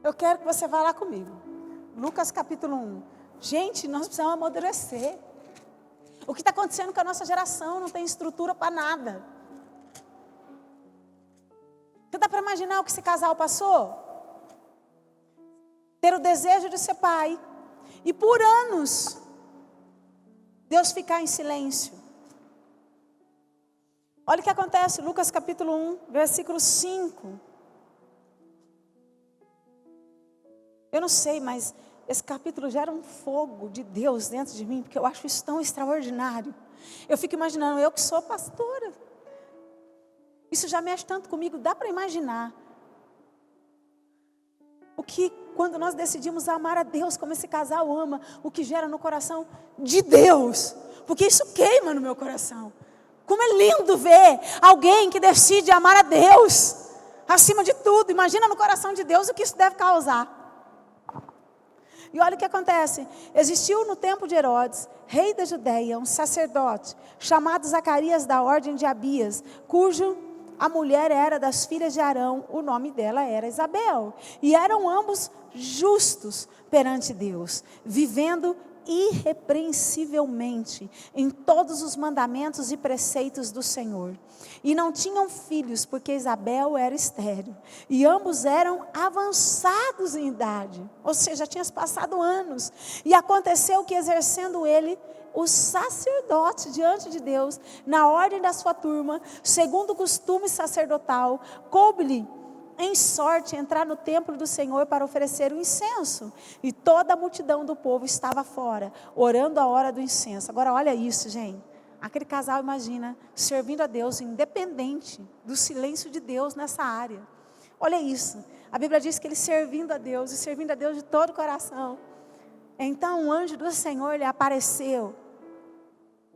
Eu quero que você vá lá comigo. Lucas capítulo 1. Gente, nós precisamos amadurecer. O que está acontecendo com a nossa geração? Não tem estrutura para nada. Você dá para imaginar o que esse casal passou? Ter o desejo de ser pai. E por anos, Deus ficar em silêncio. Olha o que acontece, Lucas capítulo 1, versículo 5. Eu não sei, mas esse capítulo gera um fogo de Deus dentro de mim, porque eu acho isso tão extraordinário. Eu fico imaginando, eu que sou pastora. Isso já mexe tanto comigo, dá para imaginar. O que, quando nós decidimos amar a Deus como esse casal ama, o que gera no coração de Deus. Porque isso queima no meu coração. Como é lindo ver alguém que decide amar a Deus acima de tudo. Imagina no coração de Deus o que isso deve causar. E olha o que acontece. Existiu no tempo de Herodes, rei da Judeia, um sacerdote chamado Zacarias da ordem de Abias, cujo a mulher era das filhas de Arão, o nome dela era Isabel. E eram ambos justos perante Deus, vivendo irrepreensivelmente em todos os mandamentos e preceitos do Senhor. E não tinham filhos, porque Isabel era estéril. E ambos eram avançados em idade, ou seja, já tinham passado anos. E aconteceu que, exercendo ele o sacerdote diante de Deus, na ordem da sua turma, segundo o costume sacerdotal, coube-lhe em sorte entrar no templo do Senhor para oferecer o incenso. E toda a multidão do povo estava fora, orando a hora do incenso. Agora olha isso, gente. Aquele casal, imagina, servindo a Deus, independente do silêncio de Deus nessa área. Olha isso. A Bíblia diz que ele servindo a Deus, e servindo a Deus de todo o coração. Então o anjo do Senhor lhe apareceu.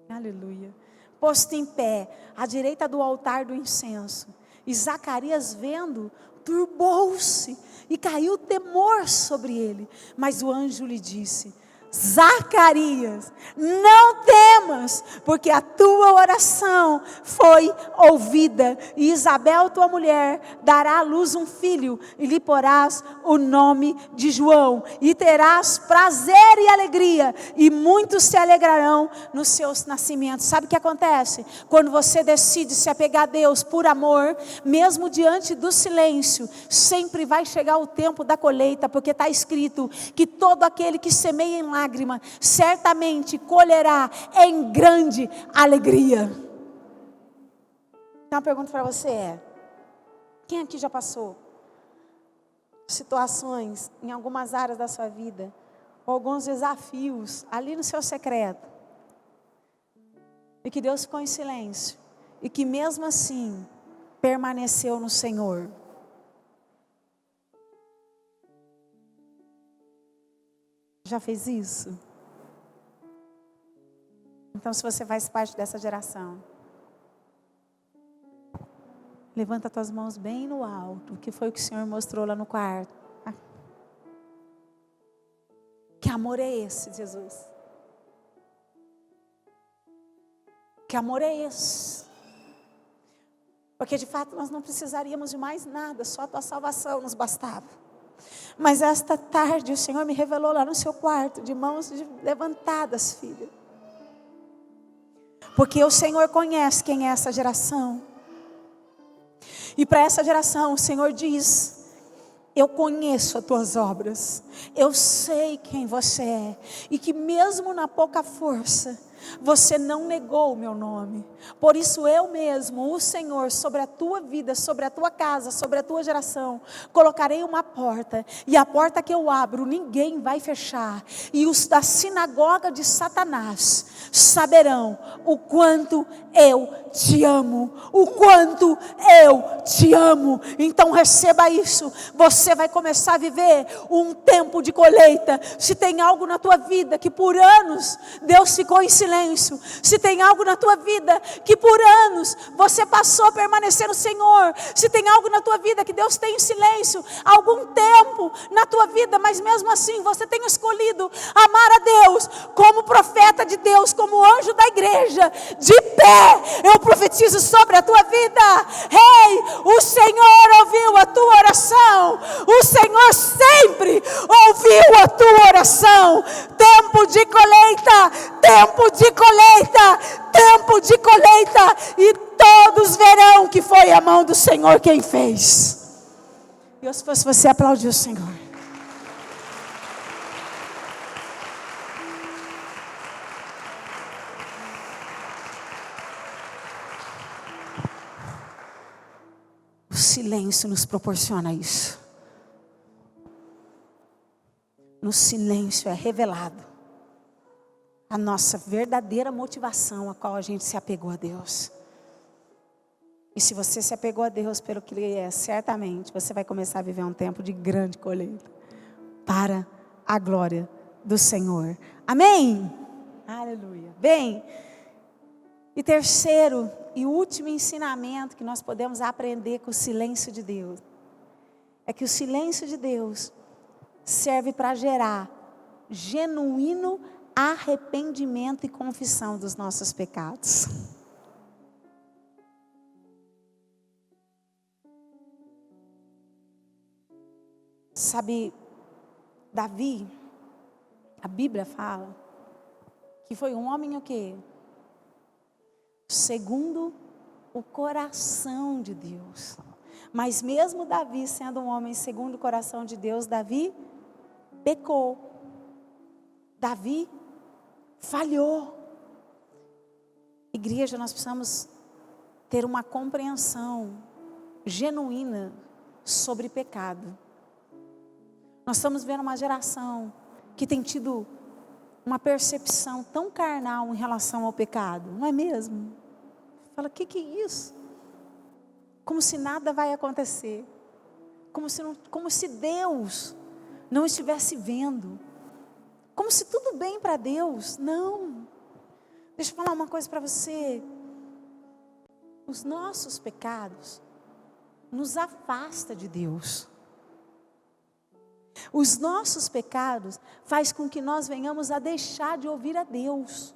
Aleluia. Posto em pé, à direita do altar do incenso. E Zacarias, vendo, turbou-se e caiu temor sobre ele. Mas o anjo lhe disse: Zacarias, não temas, porque a tua oração foi ouvida. E Isabel, tua mulher, dará à luz um filho, e lhe porás o nome de João. E terás prazer e alegria, e muitos se alegrarão no seu nascimento. Sabe o que acontece? Quando você decide se apegar a Deus por amor, mesmo diante do silêncio, sempre vai chegar o tempo da colheita, porque está escrito que todo aquele que semeia em lágrima, certamente colherá em grande alegria. Então a pergunta para você é: quem aqui já passou situações em algumas áreas da sua vida, ou alguns desafios ali no seu secreto, e que Deus ficou em silêncio, e que mesmo assim permaneceu no Senhor? Já fez isso? Então, se você faz parte dessa geração, levanta as tuas mãos bem no alto, que foi o que o Senhor mostrou lá no quarto. Que amor é esse, Jesus? Que amor é esse? Porque de fato nós não precisaríamos de mais nada, só a tua salvação nos bastava. Mas esta tarde o Senhor me revelou lá no seu quarto, de mãos levantadas, filha. Porque o Senhor conhece quem é essa geração. E para essa geração o Senhor diz: eu conheço as tuas obras, eu sei quem você é, e que mesmo na pouca força, você não negou o meu nome. Por isso eu mesmo, o Senhor, sobre a tua vida, sobre a tua casa, sobre a tua geração, colocarei uma porta, e a porta que eu abro ninguém vai fechar, e os da sinagoga de Satanás saberão o quanto eu te amo, o quanto eu te amo. Então receba isso: você você vai começar a viver um tempo de colheita. Se tem algo na tua vida que por anos Deus ficou em silêncio, se tem algo na tua vida que por anos você passou a permanecer no Senhor, se tem algo na tua vida que Deus tem em silêncio há algum tempo na tua vida, mas mesmo assim você tem escolhido amar a Deus, como profeta de Deus, como anjo da igreja, de pé, eu profetizo sobre a tua vida: Ei, o Senhor ouviu a tua oração, o Senhor sempre ouviu a tua oração. Tempo de colheita, tempo de colheita, tempo de colheita, e todos verão que foi a mão do Senhor quem fez. E eu, se fosse você, aplaudir o Senhor. O silêncio nos proporciona isso. No silêncio é revelado a nossa verdadeira motivação, a qual a gente se apegou a Deus. E se você se apegou a Deus pelo que Ele é, certamente você vai começar a viver um tempo de grande colheita, para a glória do Senhor. Amém? Aleluia. Bem, e terceiro e último ensinamento que nós podemos aprender com o silêncio de Deus, é que o silêncio de Deus serve para gerar genuíno arrependimento e confissão dos nossos pecados. Sabe, Davi, a Bíblia fala que foi um homem o quê? Segundo o coração de Deus. Mas mesmo Davi sendo um homem segundo o coração de Deus, Davi pecou. Davi falhou. Igreja, nós precisamos ter uma compreensão genuína sobre pecado. Nós estamos vendo uma geração que tem tido uma percepção tão carnal em relação ao pecado, não é mesmo? Fala, o que é isso? Como se nada vai acontecer, como se Deus não estivesse vendo, como se tudo bem para Deus. Não, deixa eu falar uma coisa para você: os nossos pecados nos afastam de Deus. Os nossos pecados faz com que nós venhamos a deixar de ouvir a Deus.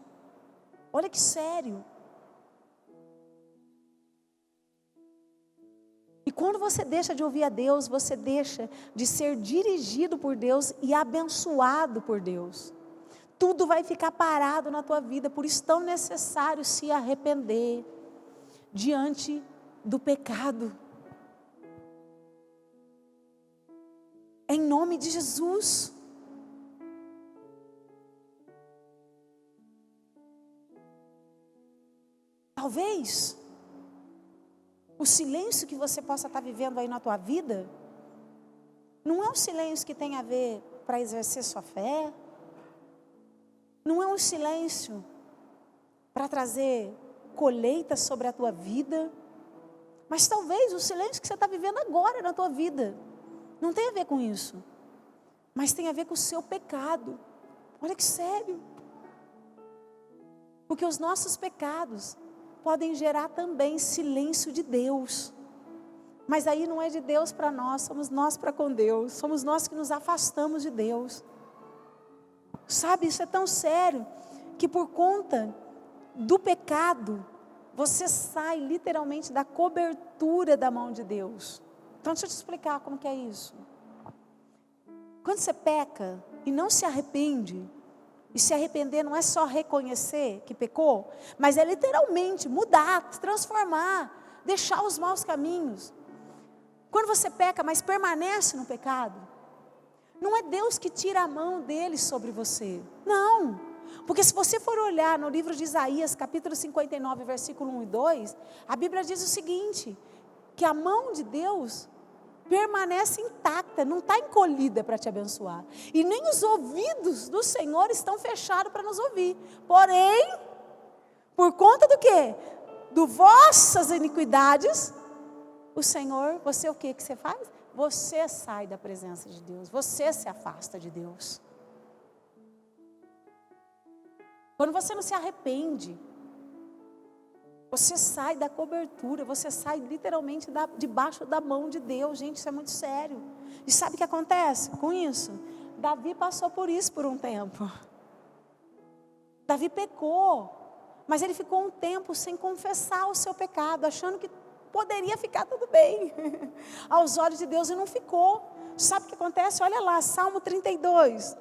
Olha que sério. E quando você deixa de ouvir a Deus, você deixa de ser dirigido por Deus e abençoado por Deus. Tudo vai ficar parado na tua vida, por isso é tão necessário se arrepender diante do pecado. Em nome de Jesus. Talvez o silêncio que você possa estar vivendo aí na tua vida não é um silêncio que tem a ver para exercer sua fé, não é um silêncio para trazer colheita sobre a tua vida, mas talvez o silêncio que você está vivendo agora na tua vida não tem a ver com isso, mas tem a ver com o seu pecado. Olha que sério. Porque os nossos pecados podem gerar também silêncio de Deus. Mas aí não é de Deus para nós, somos nós para com Deus. Somos nós que nos afastamos de Deus. Sabe, isso é tão sério que por conta do pecado, você sai literalmente da cobertura da mão de Deus. Então deixa eu te explicar como que é isso. Quando você peca e não se arrepende, e se arrepender não é só reconhecer que pecou, mas é literalmente mudar, transformar, deixar os maus caminhos. Quando você peca, mas permanece no pecado, não é Deus que tira a mão dele sobre você. Não, porque se você for olhar no livro de Isaías, capítulo 59, versículo 1 e 2, a Bíblia diz o seguinte, que a mão de Deus permanece intacta, não está encolhida para te abençoar. E nem os ouvidos do Senhor estão fechados para nos ouvir. Porém, por conta do quê? Do vossas iniquidades, o Senhor, você o que você faz? você sai da presença de Deus, você se afasta de Deus. Quando você não se arrepende, você sai da cobertura, você sai literalmente debaixo da mão de Deus. Gente, isso é muito sério. E sabe o que acontece com isso? Davi passou por isso por um tempo. Davi pecou, mas ele ficou um tempo sem confessar o seu pecado, achando que poderia ficar tudo bem aos olhos de Deus, e não ficou. Sabe o que acontece? Olha lá, Salmo 32.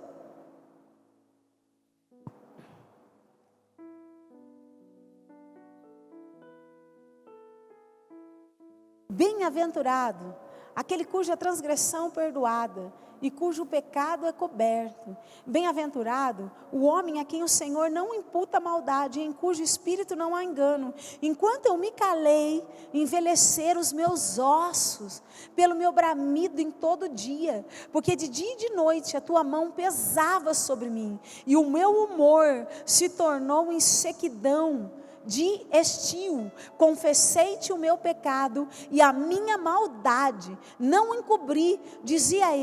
Bem-aventurado aquele cuja transgressão perdoada e cujo pecado é coberto. Bem-aventurado o homem a quem o Senhor não imputa maldade, em cujo espírito não há engano. Enquanto eu me calei, envelheceram os meus ossos pelo meu bramido em todo dia, porque de dia e de noite a tua mão pesava sobre mim, e o meu humor se tornou em sequidão de estio. Confessei-te o meu pecado e a minha maldade não encobri, dizia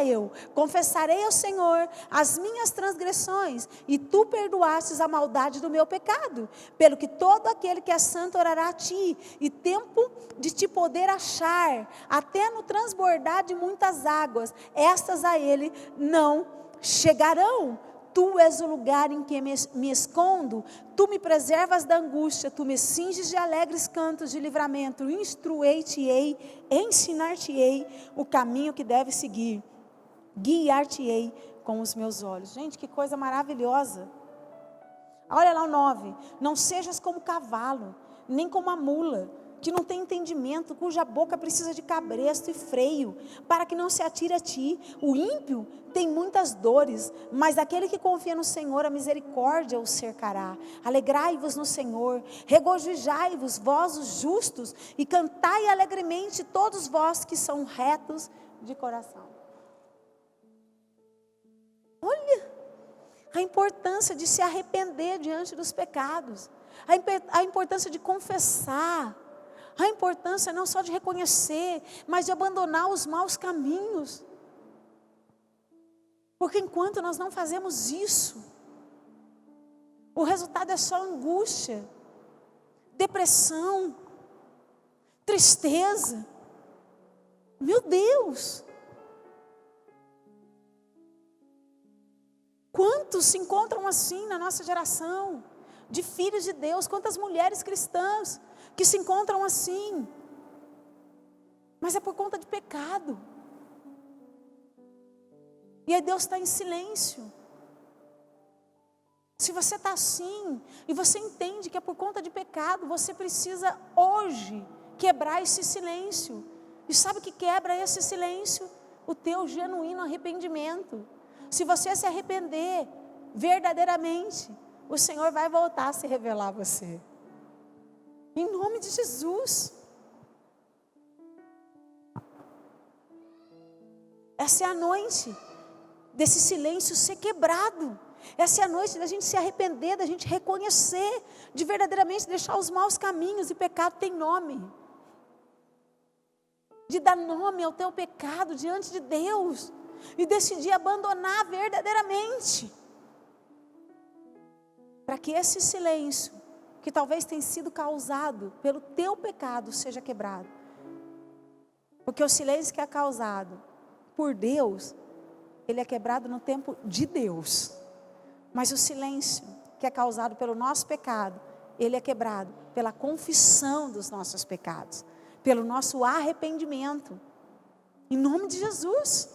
eu, confessarei ao Senhor as minhas transgressões, e tu perdoastes a maldade do meu pecado, pelo que todo aquele que é santo orará a ti, e tempo de te poder achar, até no transbordar de muitas águas, estas a ele não chegarão. Tu és o lugar em que me escondo, tu me preservas da angústia, tu me cinges de alegres cantos de livramento, instruei-te-ei, ensinar-te-ei o caminho que deve seguir, guiar-te-ei com os meus olhos. Gente, que coisa maravilhosa. Olha lá o 9, não sejas como cavalo, nem como a mula, que não tem entendimento, cuja boca precisa de cabresto e freio, para que não se atire a ti. O ímpio tem muitas dores, mas aquele que confia no Senhor, a misericórdia o cercará. Alegrai-vos no Senhor, regozijai-vos, vós os justos, e cantai alegremente todos vós que são retos de coração. Olha a importância de se arrepender diante dos pecados, a importância de confessar, a importância não só de reconhecer, mas de abandonar os maus caminhos. Porque enquanto nós não fazemos isso, o resultado é só angústia, depressão, tristeza. Meu Deus! Quantos se encontram assim na nossa geração, de filhos de Deus, quantas mulheres cristãs que se encontram assim, mas é por conta de pecado, e aí Deus está em silêncio. Se você está assim, e você entende que é por conta de pecado, você precisa hoje quebrar esse silêncio, e sabe o que quebra esse silêncio? O teu genuíno arrependimento. Se você se arrepender verdadeiramente, o Senhor vai voltar a se revelar a você. Em nome de Jesus. Essa é a noite desse silêncio ser quebrado. Essa é a noite da gente se arrepender, da gente reconhecer, de verdadeiramente deixar os maus caminhos. E pecado tem nome. De dar nome ao teu pecado diante de Deus. E decidir abandonar verdadeiramente. Para que esse silêncio, que talvez tenha sido causado pelo teu pecado, seja quebrado. Porque o silêncio que é causado por Deus, ele é quebrado no tempo de Deus. Mas o silêncio que é causado pelo nosso pecado, ele é quebrado pela confissão dos nossos pecados, pelo nosso arrependimento. Em nome de Jesus.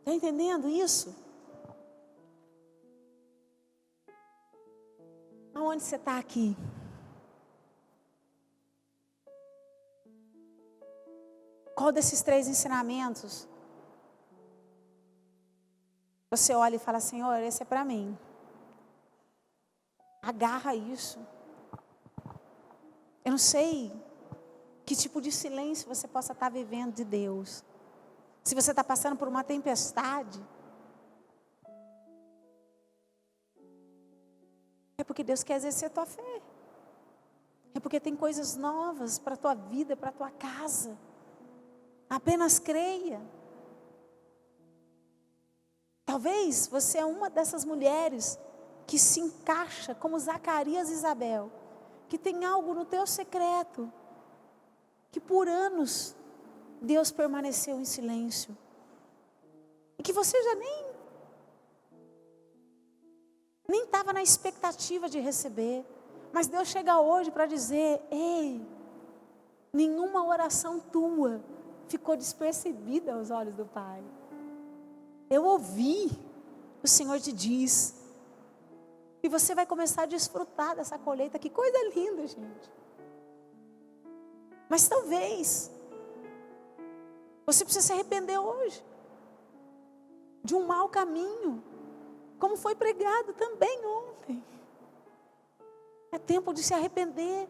Está entendendo isso? Aonde você está aqui? Qual desses 3 ensinamentos você olha e fala: Senhor, esse é para mim. Agarra isso. Eu não sei que tipo de silêncio você possa estar vivendo de Deus. Se você está passando por uma tempestade, é porque Deus quer exercer a tua fé. É porque tem coisas novas para a tua vida, para a tua casa. Apenas creia. Talvez você é uma dessas mulheres que se encaixa como Zacarias e Isabel, que tem algo no teu secreto, que por anos Deus permaneceu em silêncio, e que você já nem estava na expectativa de receber, mas Deus chega hoje para dizer: ei, nenhuma oração tua ficou despercebida aos olhos do Pai. Eu ouvi, o Senhor te diz, e você vai começar a desfrutar dessa colheita. Que coisa linda, gente. Mas talvez você precisa se arrepender hoje de um mau caminho, como foi pregado também ontem. É tempo de se arrepender.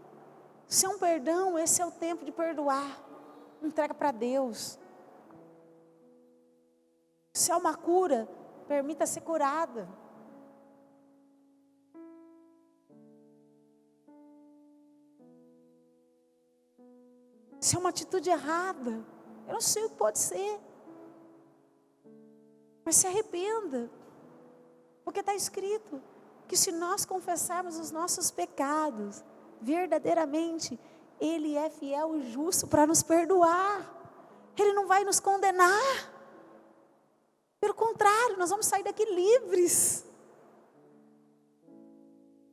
Se é um perdão, esse é o tempo de perdoar. Entrega para Deus. Se é uma cura, permita ser curada. Se é uma atitude errada, eu não sei o que pode ser, mas se arrependa, porque está escrito que se nós confessarmos os nossos pecados, verdadeiramente, Ele é fiel e justo para nos perdoar. Ele não vai nos condenar. Pelo contrário, nós vamos sair daqui livres.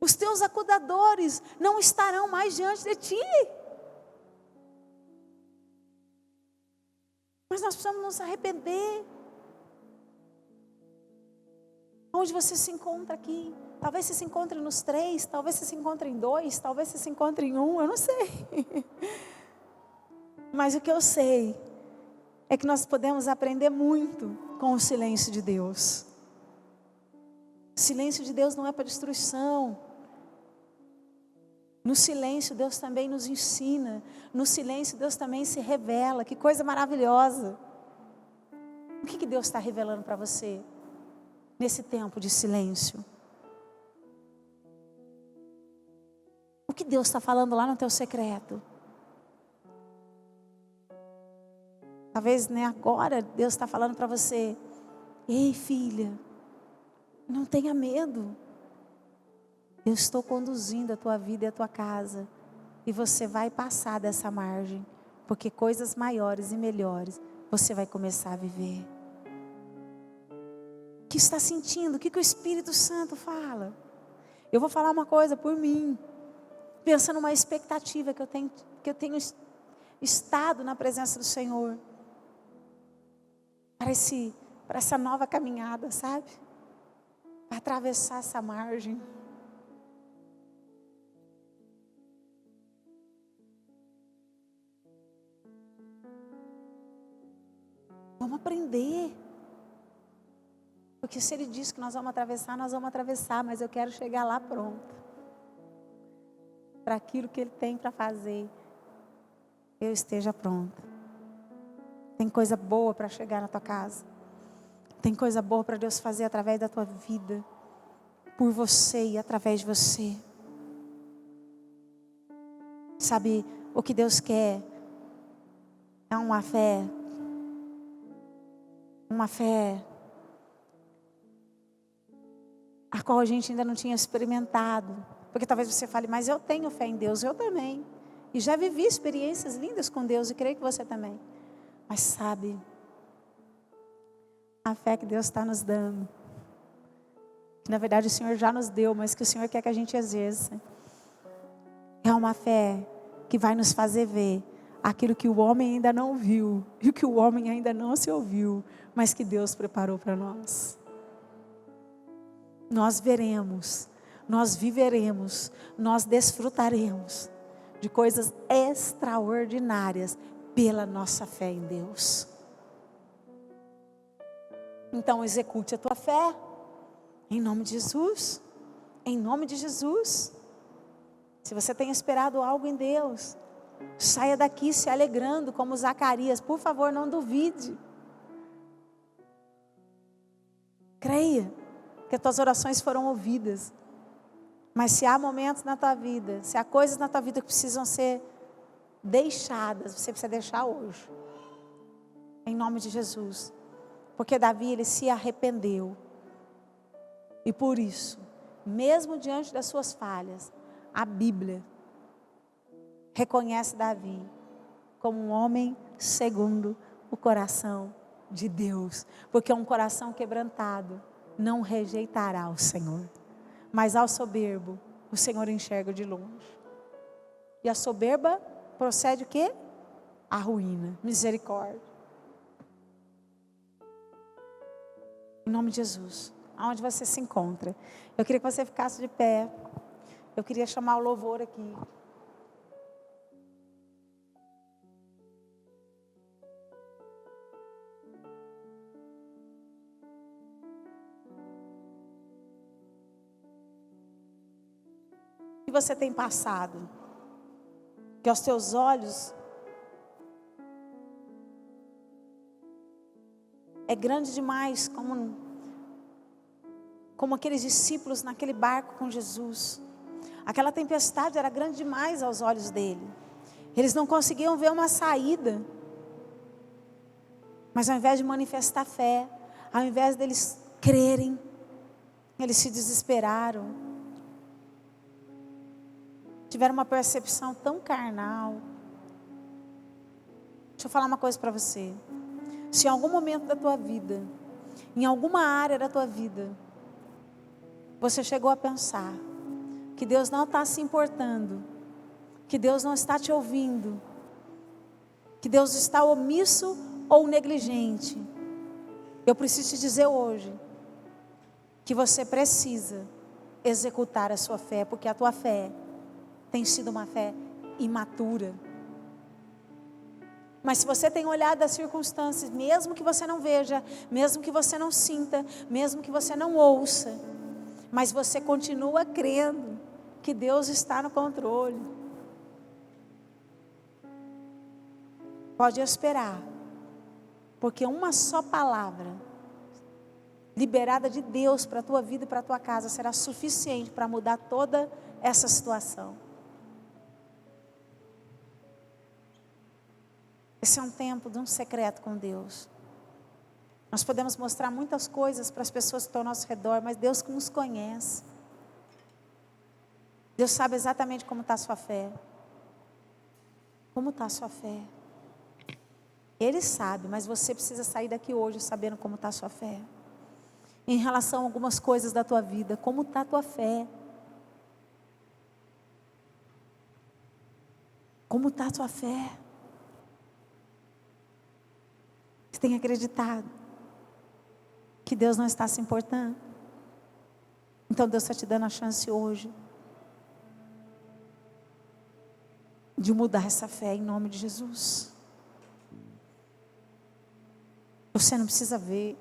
Os teus acusadores não estarão mais diante de ti. Mas nós precisamos nos arrepender. Onde você se encontra aqui? Talvez você se encontre nos 3, talvez você se encontre em 2, talvez você se encontre em 1, eu não sei. Mas o que eu sei é que nós podemos aprender muito com o silêncio de Deus. O silêncio de Deus não é para destruição. No silêncio Deus também nos ensina. No silêncio Deus também se revela. Que coisa maravilhosa. O que Deus está revelando para você nesse tempo de silêncio? O que Deus está falando lá no teu secreto? Talvez agora Deus está falando para você: ei, filha, não tenha medo. Eu estou conduzindo a tua vida e a tua casa, e você vai passar dessa margem, porque coisas maiores e melhores você vai começar a viver. O que está sentindo? O que o Espírito Santo fala? Eu vou falar uma coisa por mim, pensando numa expectativa que eu tenho estado na presença do Senhor, para essa nova caminhada, sabe? Para atravessar essa margem. Vamos aprender. Porque se Ele diz que nós vamos atravessar, mas eu quero chegar lá pronto. Para aquilo que Ele tem para fazer, eu esteja pronta. Tem coisa boa para chegar na tua casa. Tem coisa boa para Deus fazer através da tua vida. Por você e através de você. Sabe, o que Deus quer é uma fé a qual a gente ainda não tinha experimentado. Porque talvez você fale: mas eu tenho fé em Deus. Eu também. E já vivi experiências lindas com Deus, e creio que você também. Mas sabe, a fé que Deus está nos dando, que na verdade o Senhor já nos deu, mas que o Senhor quer que a gente exerça, é uma fé que vai nos fazer ver aquilo que o homem ainda não viu, e o que o homem ainda não se ouviu, mas que Deus preparou para nós. Nós veremos, nós viveremos, nós desfrutaremos de coisas extraordinárias pela nossa fé em Deus. Então execute a tua fé, em nome de Jesus, em nome de Jesus. Se você tem esperado algo em Deus, saia daqui se alegrando como Zacarias. Por favor, não duvide. Creia que as tuas orações foram ouvidas. Mas se há momentos na tua vida, se há coisas na tua vida que precisam ser deixadas, você precisa deixar hoje. Em nome de Jesus. Porque Davi, ele se arrependeu. E por isso, mesmo diante das suas falhas, a Bíblia reconhece Davi como um homem segundo o coração de Deus. Porque um coração quebrantado não rejeitará o Senhor. Mas ao soberbo, o Senhor enxerga de longe. E a soberba procede o quê? A ruína. Misericórdia. Em nome de Jesus. Aonde você se encontra. Eu queria que você ficasse de pé. Eu queria chamar o louvor aqui. O que você tem passado? Que aos teus olhos é grande demais, como aqueles discípulos naquele barco com Jesus. Aquela tempestade era grande demais aos olhos dele. Eles não conseguiam ver uma saída. Mas ao invés de manifestar fé, ao invés deles crerem, eles se desesperaram. Tiveram uma percepção tão carnal. Deixa eu falar uma coisa para você. Se em algum momento da tua vida, em alguma área da tua vida, você chegou a pensar que Deus não está se importando, que Deus não está te ouvindo, que Deus está omisso ou negligente, eu preciso te dizer hoje que você precisa executar a sua fé, porque a tua fé tem sido uma fé imatura. Mas se você tem olhado as circunstâncias, mesmo que você não veja, mesmo que você não sinta, mesmo que você não ouça, mas você continua crendo que Deus está no controle, pode esperar, porque uma só palavra liberada de Deus para a tua vida e para a tua casa será suficiente para mudar toda essa situação. Esse é um tempo de um secreto com Deus. Nós podemos mostrar muitas coisas para as pessoas que estão ao nosso redor, mas Deus que nos conhece. Deus sabe exatamente como está a sua fé. Como está a sua fé? Ele sabe, mas você precisa sair daqui hoje sabendo como está a sua fé. Em relação a algumas coisas da tua vida, como está a tua fé? Como está a tua fé? Você tem acreditado que Deus não está se importando? Então Deus está te dando a chance hoje de mudar essa fé em nome de Jesus. Você não precisa ver.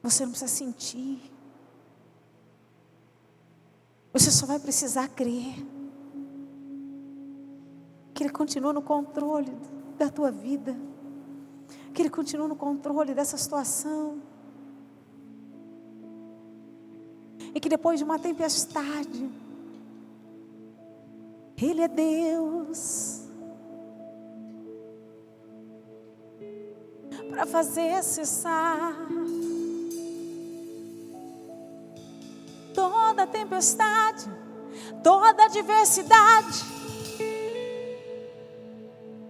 Você não precisa sentir. Você só vai precisar crer que Ele continua no controle da tua vida, que Ele continua no controle dessa situação, e que depois de uma tempestade, Ele é Deus para fazer cessar toda tempestade, toda adversidade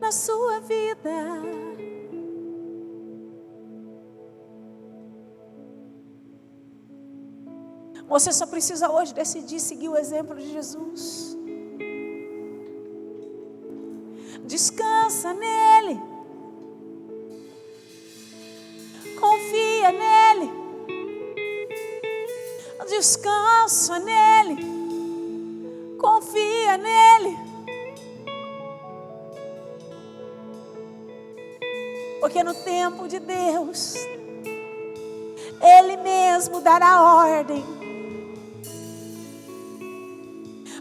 na sua vida. Você só precisa hoje decidir seguir o exemplo de Jesus. Descansa nele. Confia nele. Descansa nele. Confia nele. Porque no tempo de Deus, Ele mesmo dará ordem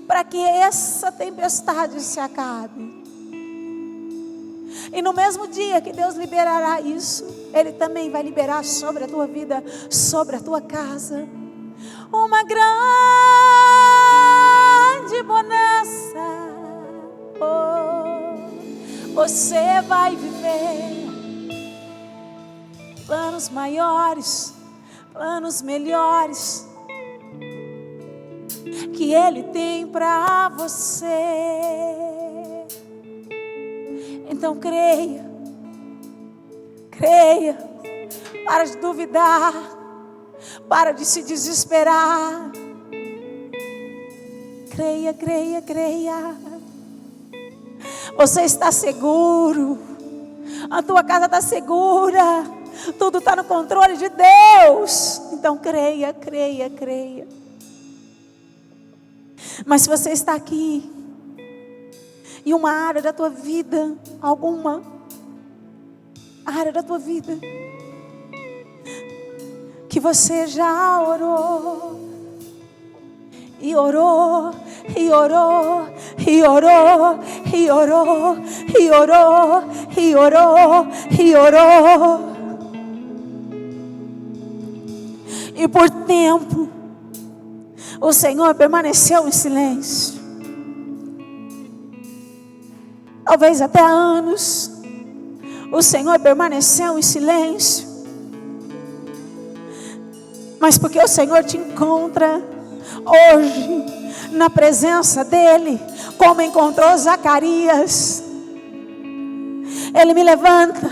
para que essa tempestade se acabe. E no mesmo dia que Deus liberará isso, Ele também vai liberar sobre a tua vida, sobre a tua casa, uma grande bonança. Oh, você vai viver planos maiores, planos melhores que Ele tem para você. Então creia, para de duvidar, para de se desesperar. Creia. Você está seguro, a tua casa está segura, tudo está no controle de Deus. Então creia. Mas se você está aqui, em uma área da tua vida, alguma área da tua vida, que você já orou, e orou, e orou, e orou, e orou, e orou, e orou, e orou, e por tempo o Senhor permaneceu em silêncio, talvez até anos, o Senhor permaneceu em silêncio, mas porque o Senhor te encontra hoje na presença dEle, como encontrou Zacarias. Ele me levanta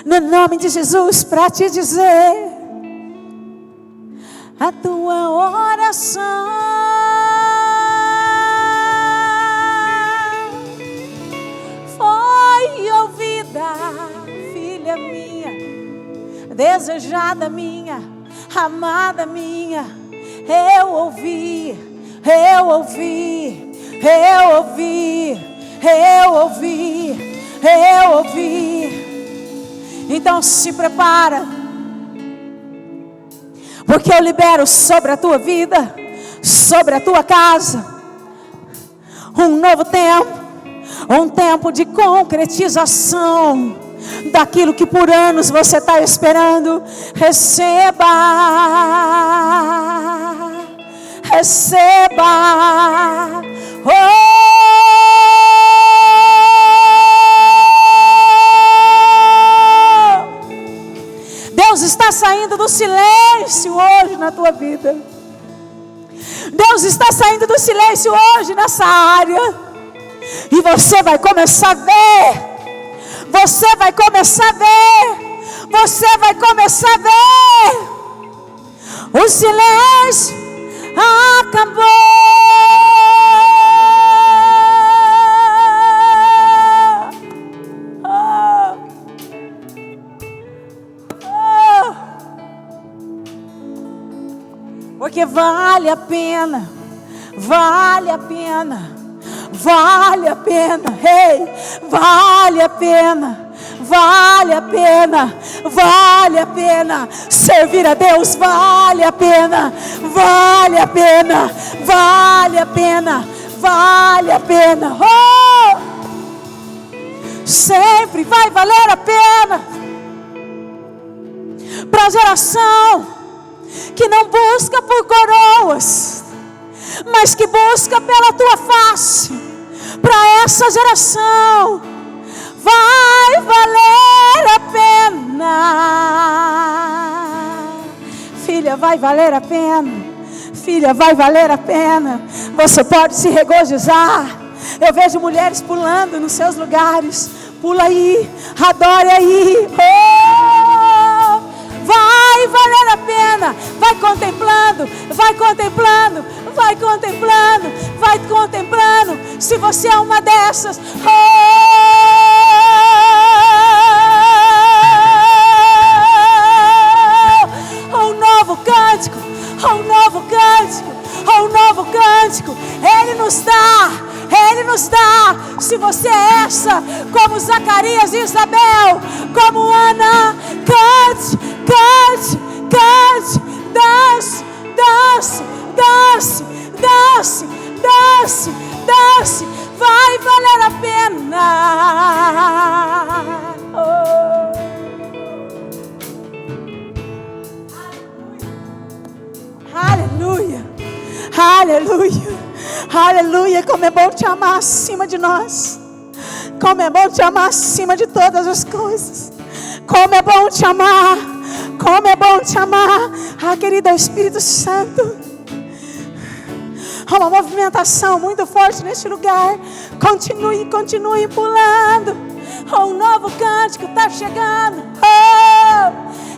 no nome de Jesus para te dizer: a tua oração foi ouvida, filha minha, desejada minha, amada minha. Eu ouvi. Então se prepara, porque eu libero sobre a tua vida, sobre a tua casa, um novo tempo, um tempo de concretização daquilo que por anos você está esperando. Receba. Deus está saindo do silêncio hoje na tua vida. Deus está saindo do silêncio hoje nessa área. E você vai começar a ver. Você vai começar a ver. O silêncio acabou. Porque vale a pena. Ei, vale a pena servir a Deus, vale a pena. Oh! Sempre vai valer a pena para a geração que não busca por coroas, mas que busca pela tua face. Para essa geração vai valer a pena. Filha, vai valer a pena. Você pode se regozijar. Eu vejo mulheres pulando nos seus lugares. Pula aí, adore aí. Oh, vai valer a pena. Vai contemplando. Se você é uma dessas, um novo cântico. Ele nos dá. Se você é essa, como Zacarias e Isabel, como Ana, cante, dance. vai valer a pena. Aleluia, aleluia, aleluia. Como é bom te amar acima de nós. Como é bom te amar acima de todas as coisas. Como é bom te amar. Como é bom te amar. Ah, querido, é o Espírito Santo. Há uma movimentação muito forte neste lugar. Continue, continue pulando. Um novo cântico está chegando.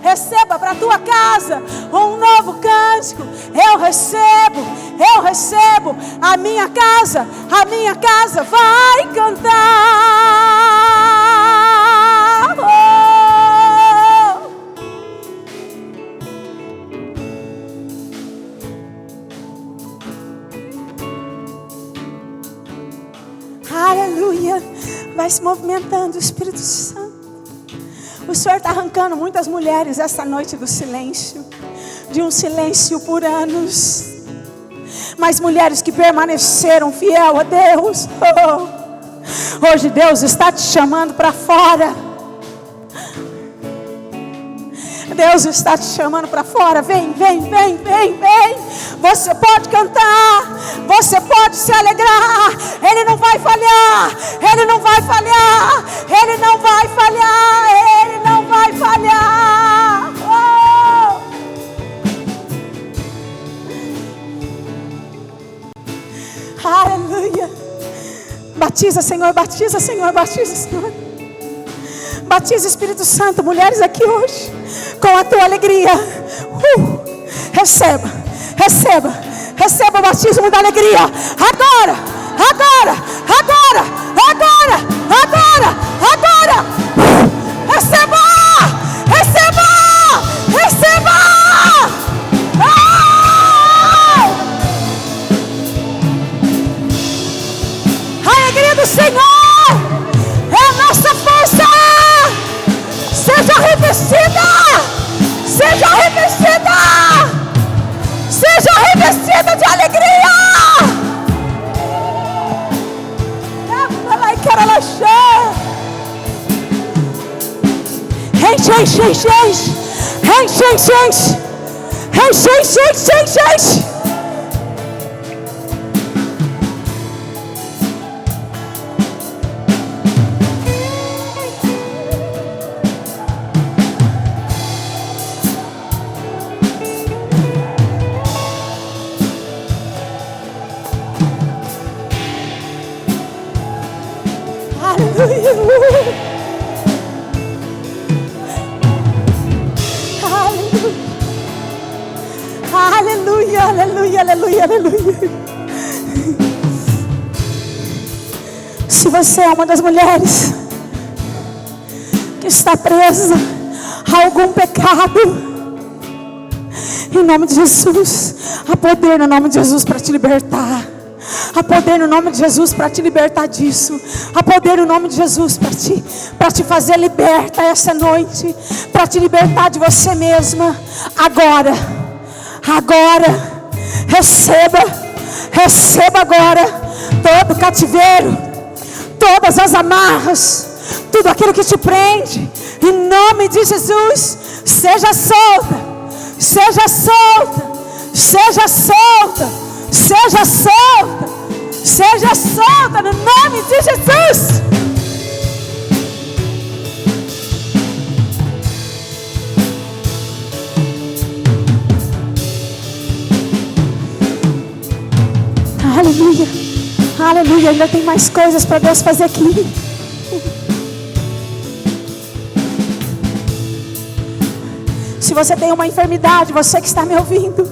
Receba para a tua casa um novo cântico. Eu recebo. A minha casa vai cantar. Aleluia. Vai se movimentando o Espírito Santo. O Senhor está arrancando muitas mulheres esta noite do silêncio. De um silêncio por anos. Mas mulheres que permaneceram fiel a Deus. Hoje Deus está te chamando para fora. Deus está te chamando para fora. Vem. Você pode cantar. Você pode se alegrar. Ele não vai falhar. Ele não vai falhar. Ele não vai falhar. Ele não vai falhar. Aleluia. Batiza, Senhor. Batiza, Senhor. Batiza, Senhor. Batiza, Espírito Santo. Mulheres aqui hoje, com a tua alegria. Receba o batismo da alegria. Agora. Receba. A alegria do Senhor é a nossa força. Seja revestida de alegria. Enche. Aleluia. Se você é uma das mulheres que está presa a algum pecado, em nome de Jesus, há poder no nome de Jesus para te libertar. Há poder no nome de Jesus para te libertar disso. Há poder no nome de Jesus para te fazer liberta essa noite, para te libertar de você mesma. Agora. Receba agora todo cativeiro, todas as amarras, tudo aquilo que te prende. Em nome de Jesus, seja solta no nome de Jesus. Aleluia, ainda tem mais coisas para Deus fazer aqui. Se você tem uma enfermidade, você que está me ouvindo,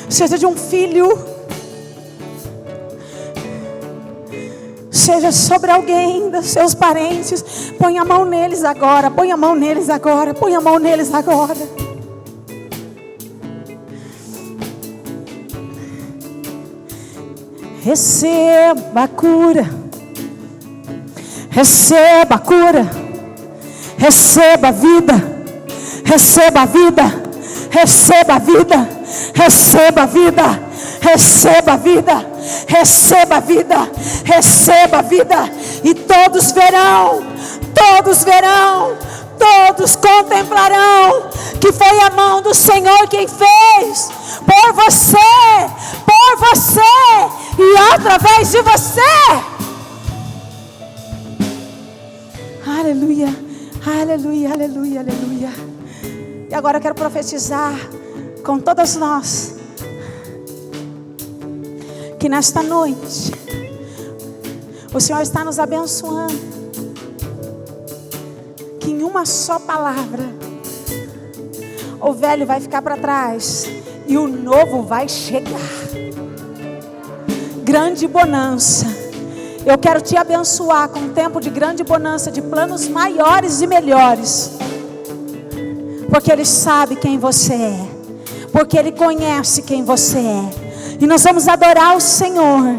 seja de um filho, seja sobre alguém dos seus parentes, põe a mão neles agora. Receba a cura, receba a cura, receba a vida, receba a vida, receba a vida, receba a vida, receba a vida, receba a vida, receba a vida. E todos verão, todos contemplarão que foi a mão do Senhor quem fez por você e através de você. Aleluia, aleluia, aleluia, aleluia. E agora eu quero profetizar com todas nós que nesta noite o Senhor está nos abençoando, que em uma só palavra o velho vai ficar para trás e o novo vai chegar. Grande bonança. Eu quero te abençoar com um tempo de grande bonança, de planos maiores e melhores, porque Ele sabe quem você é, porque Ele conhece quem você é. E nós vamos adorar o Senhor.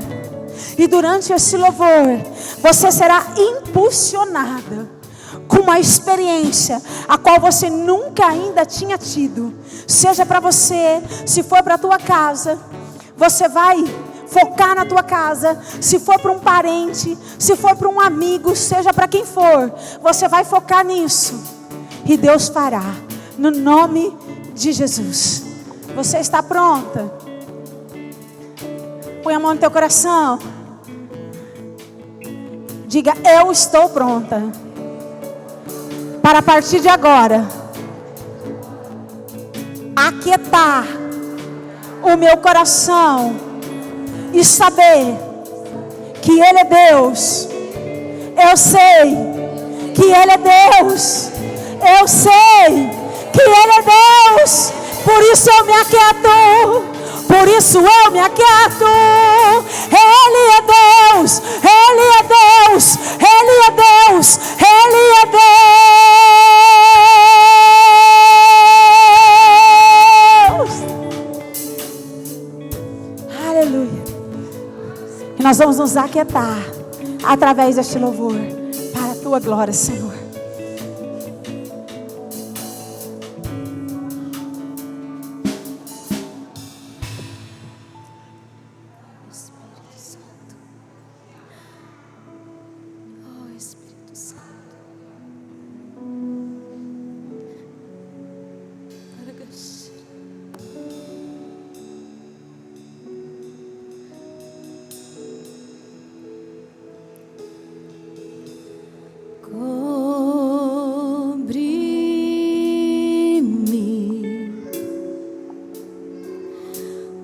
E durante esse louvor você será impulsionada com uma experiência a qual você nunca ainda tinha tido. Seja para você, se for para a tua casa, você vai focar na tua casa. Se for para um parente, se for para um amigo, seja para quem for, você vai focar nisso. E Deus fará, no nome de Jesus. Você está pronta? Põe a mão no teu coração. Diga: eu estou pronta para a partir de agora aquietar o meu coração e saber que Ele é Deus. Eu sei que Ele é Deus. Eu sei que Ele é Deus. Por isso eu me aquieto. Por isso eu me aquieto. Ele é Deus. Ele é Deus. Ele é Deus. Ele é Deus. Aleluia. E nós vamos nos aquietar através deste louvor para a tua glória, Senhor.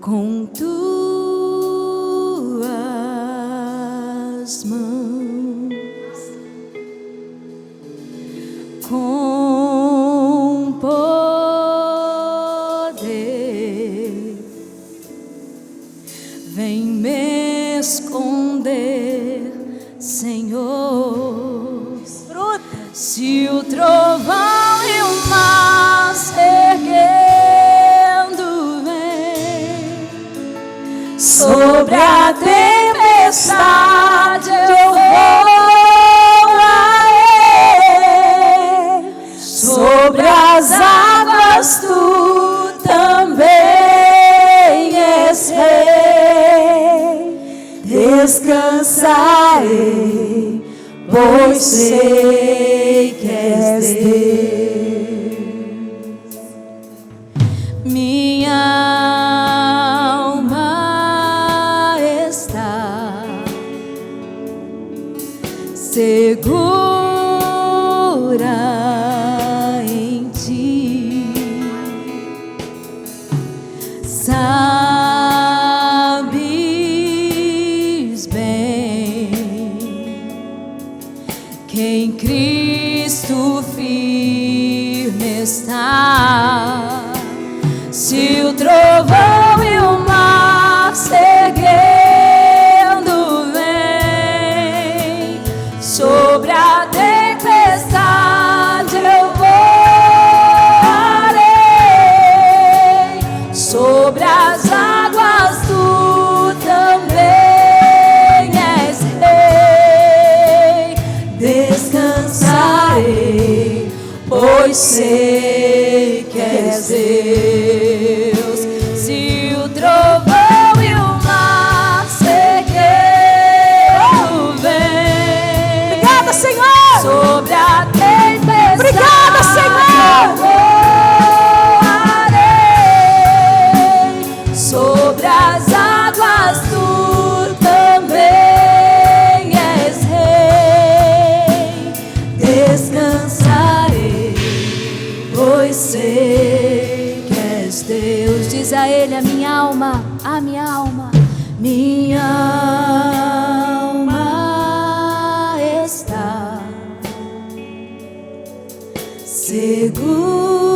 Com tuas mãos, com poder, vem me esconder, Senhor. Se o trovão e o mar se erguendo vem sobre a tempestade, eu vou a Ele. Sobre as águas tu também és Rei. Descansarei, pois sei que és Deus. Minha alma está segura em ti. Sabes bem que em Cristo firme está. Se o trovão e o mar se erguendo vem sobre a tempestade, eu voarei. Sobre as águas tu também és Rei. Descansarei, pois sei que és Deus. Se o trovão e sobre a tempestade. Obrigada, Senhor. Voarei sobre as águas, tu também és rei. Descansarei, pois sei que és Deus. Diz a Ele a minha alma, a minha alma. Minha alma está segura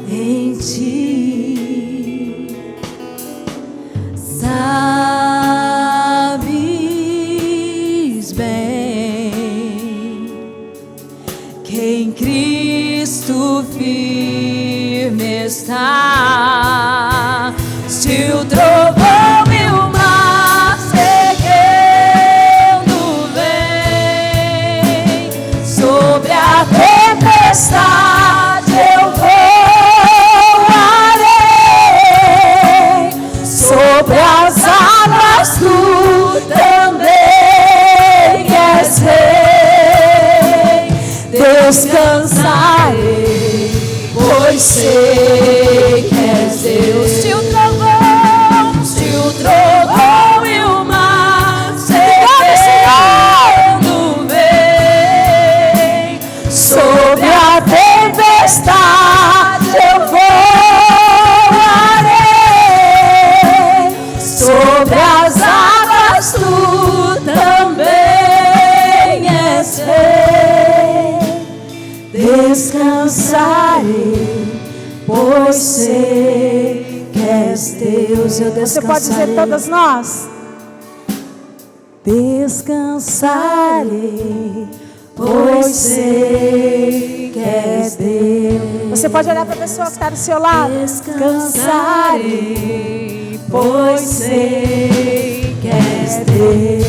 em ti. Sabes bem que em Cristo firme está. Se o trovão e o mar seguindo vem, sobre a tempestade eu voarei, sobre as águas tu também és rei. Descansarei, pois sei que és Deus. Se o trovão e o mar seguindo vem, sobre a tempestade eu voarei, sobre as águas tu também és rei. Descansarei, pois sei que és Deus. Eu descansarei. Você pode dizer todas nós? Descansarei, pois sei que és Deus. Você pode olhar para a pessoa que está do seu lado. Descansarei, pois sei que és Deus.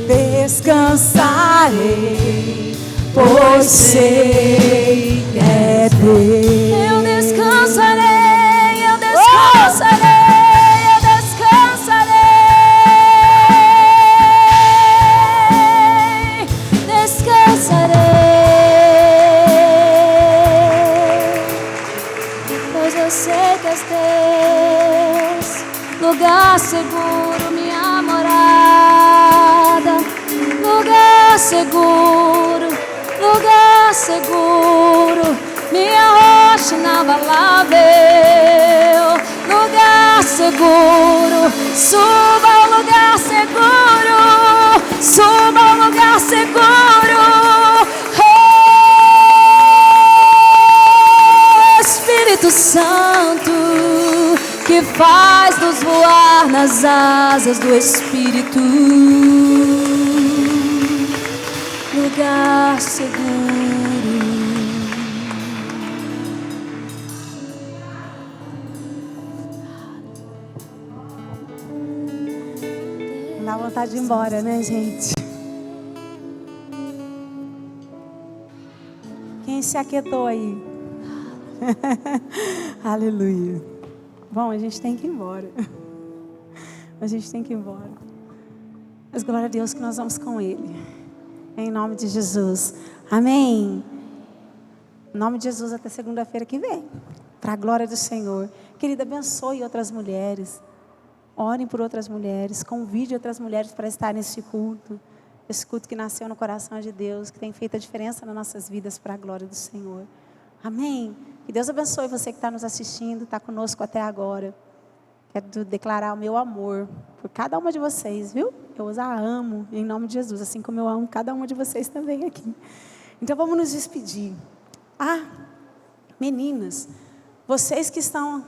Descansarei, pois sei que é Deus. Eu descansarei, eu descansarei, eu descansarei, descansarei, pois eu sei que és Deus, lugar seguro, minha morada, lugar seguro, lugar seguro, minha rocha inabalável, lugar seguro, suba ao lugar seguro, suba ao lugar seguro. Oh, Espírito Santo, que faz-nos voar nas asas do Espírito. Lugar seguro. Dá vontade de ir embora, né, gente? Quem se aquietou aí? Aleluia. Bom, a gente tem que ir embora. A gente tem que ir embora. Mas glória a Deus que nós vamos com Ele. Em nome de Jesus. Amém. Em nome de Jesus, até segunda-feira que vem. Para a glória do Senhor. Querida, abençoe outras mulheres. Orem por outras mulheres. Convide outras mulheres para estar nesse culto. Esse culto que nasceu no coração de Deus. Que tem feito a diferença nas nossas vidas para a glória do Senhor. Amém. Que Deus abençoe você que está nos assistindo. Está conosco até agora. Quero declarar o meu amor por cada uma de vocês, viu? Eu os amo em nome de Jesus, assim como eu amo cada uma de vocês também aqui. Então vamos nos despedir. Meninas, vocês que estão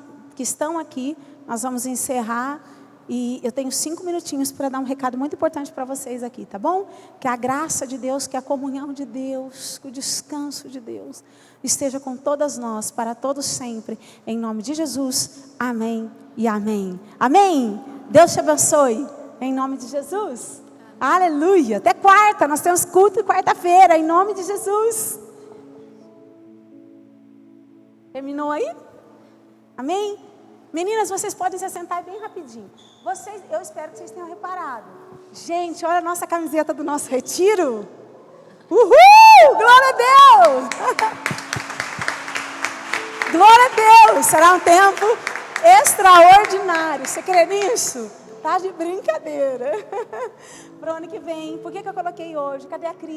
aqui, nós vamos encerrar e eu tenho 5 minutinhos para dar um recado muito importante para vocês aqui, tá bom? Que a graça de Deus, que a comunhão de Deus, que o descanso de Deus esteja com todas nós, para todos sempre, em nome de Jesus. Amém e amém. Amém. Deus te abençoe, em nome de Jesus. Aleluia. Até quarta, nós temos culto quarta-feira, em nome de Jesus. Terminou aí? Amém? Meninas, vocês podem se assentar bem rapidinho. Eu espero que vocês tenham reparado. Gente, olha a nossa camiseta do nosso retiro. Uhul! Glória a Deus! Glória a Deus! Será um tempo extraordinário. Você crê nisso? Tá de brincadeira. Para o ano que vem. Por que eu coloquei hoje? Cadê a Cris?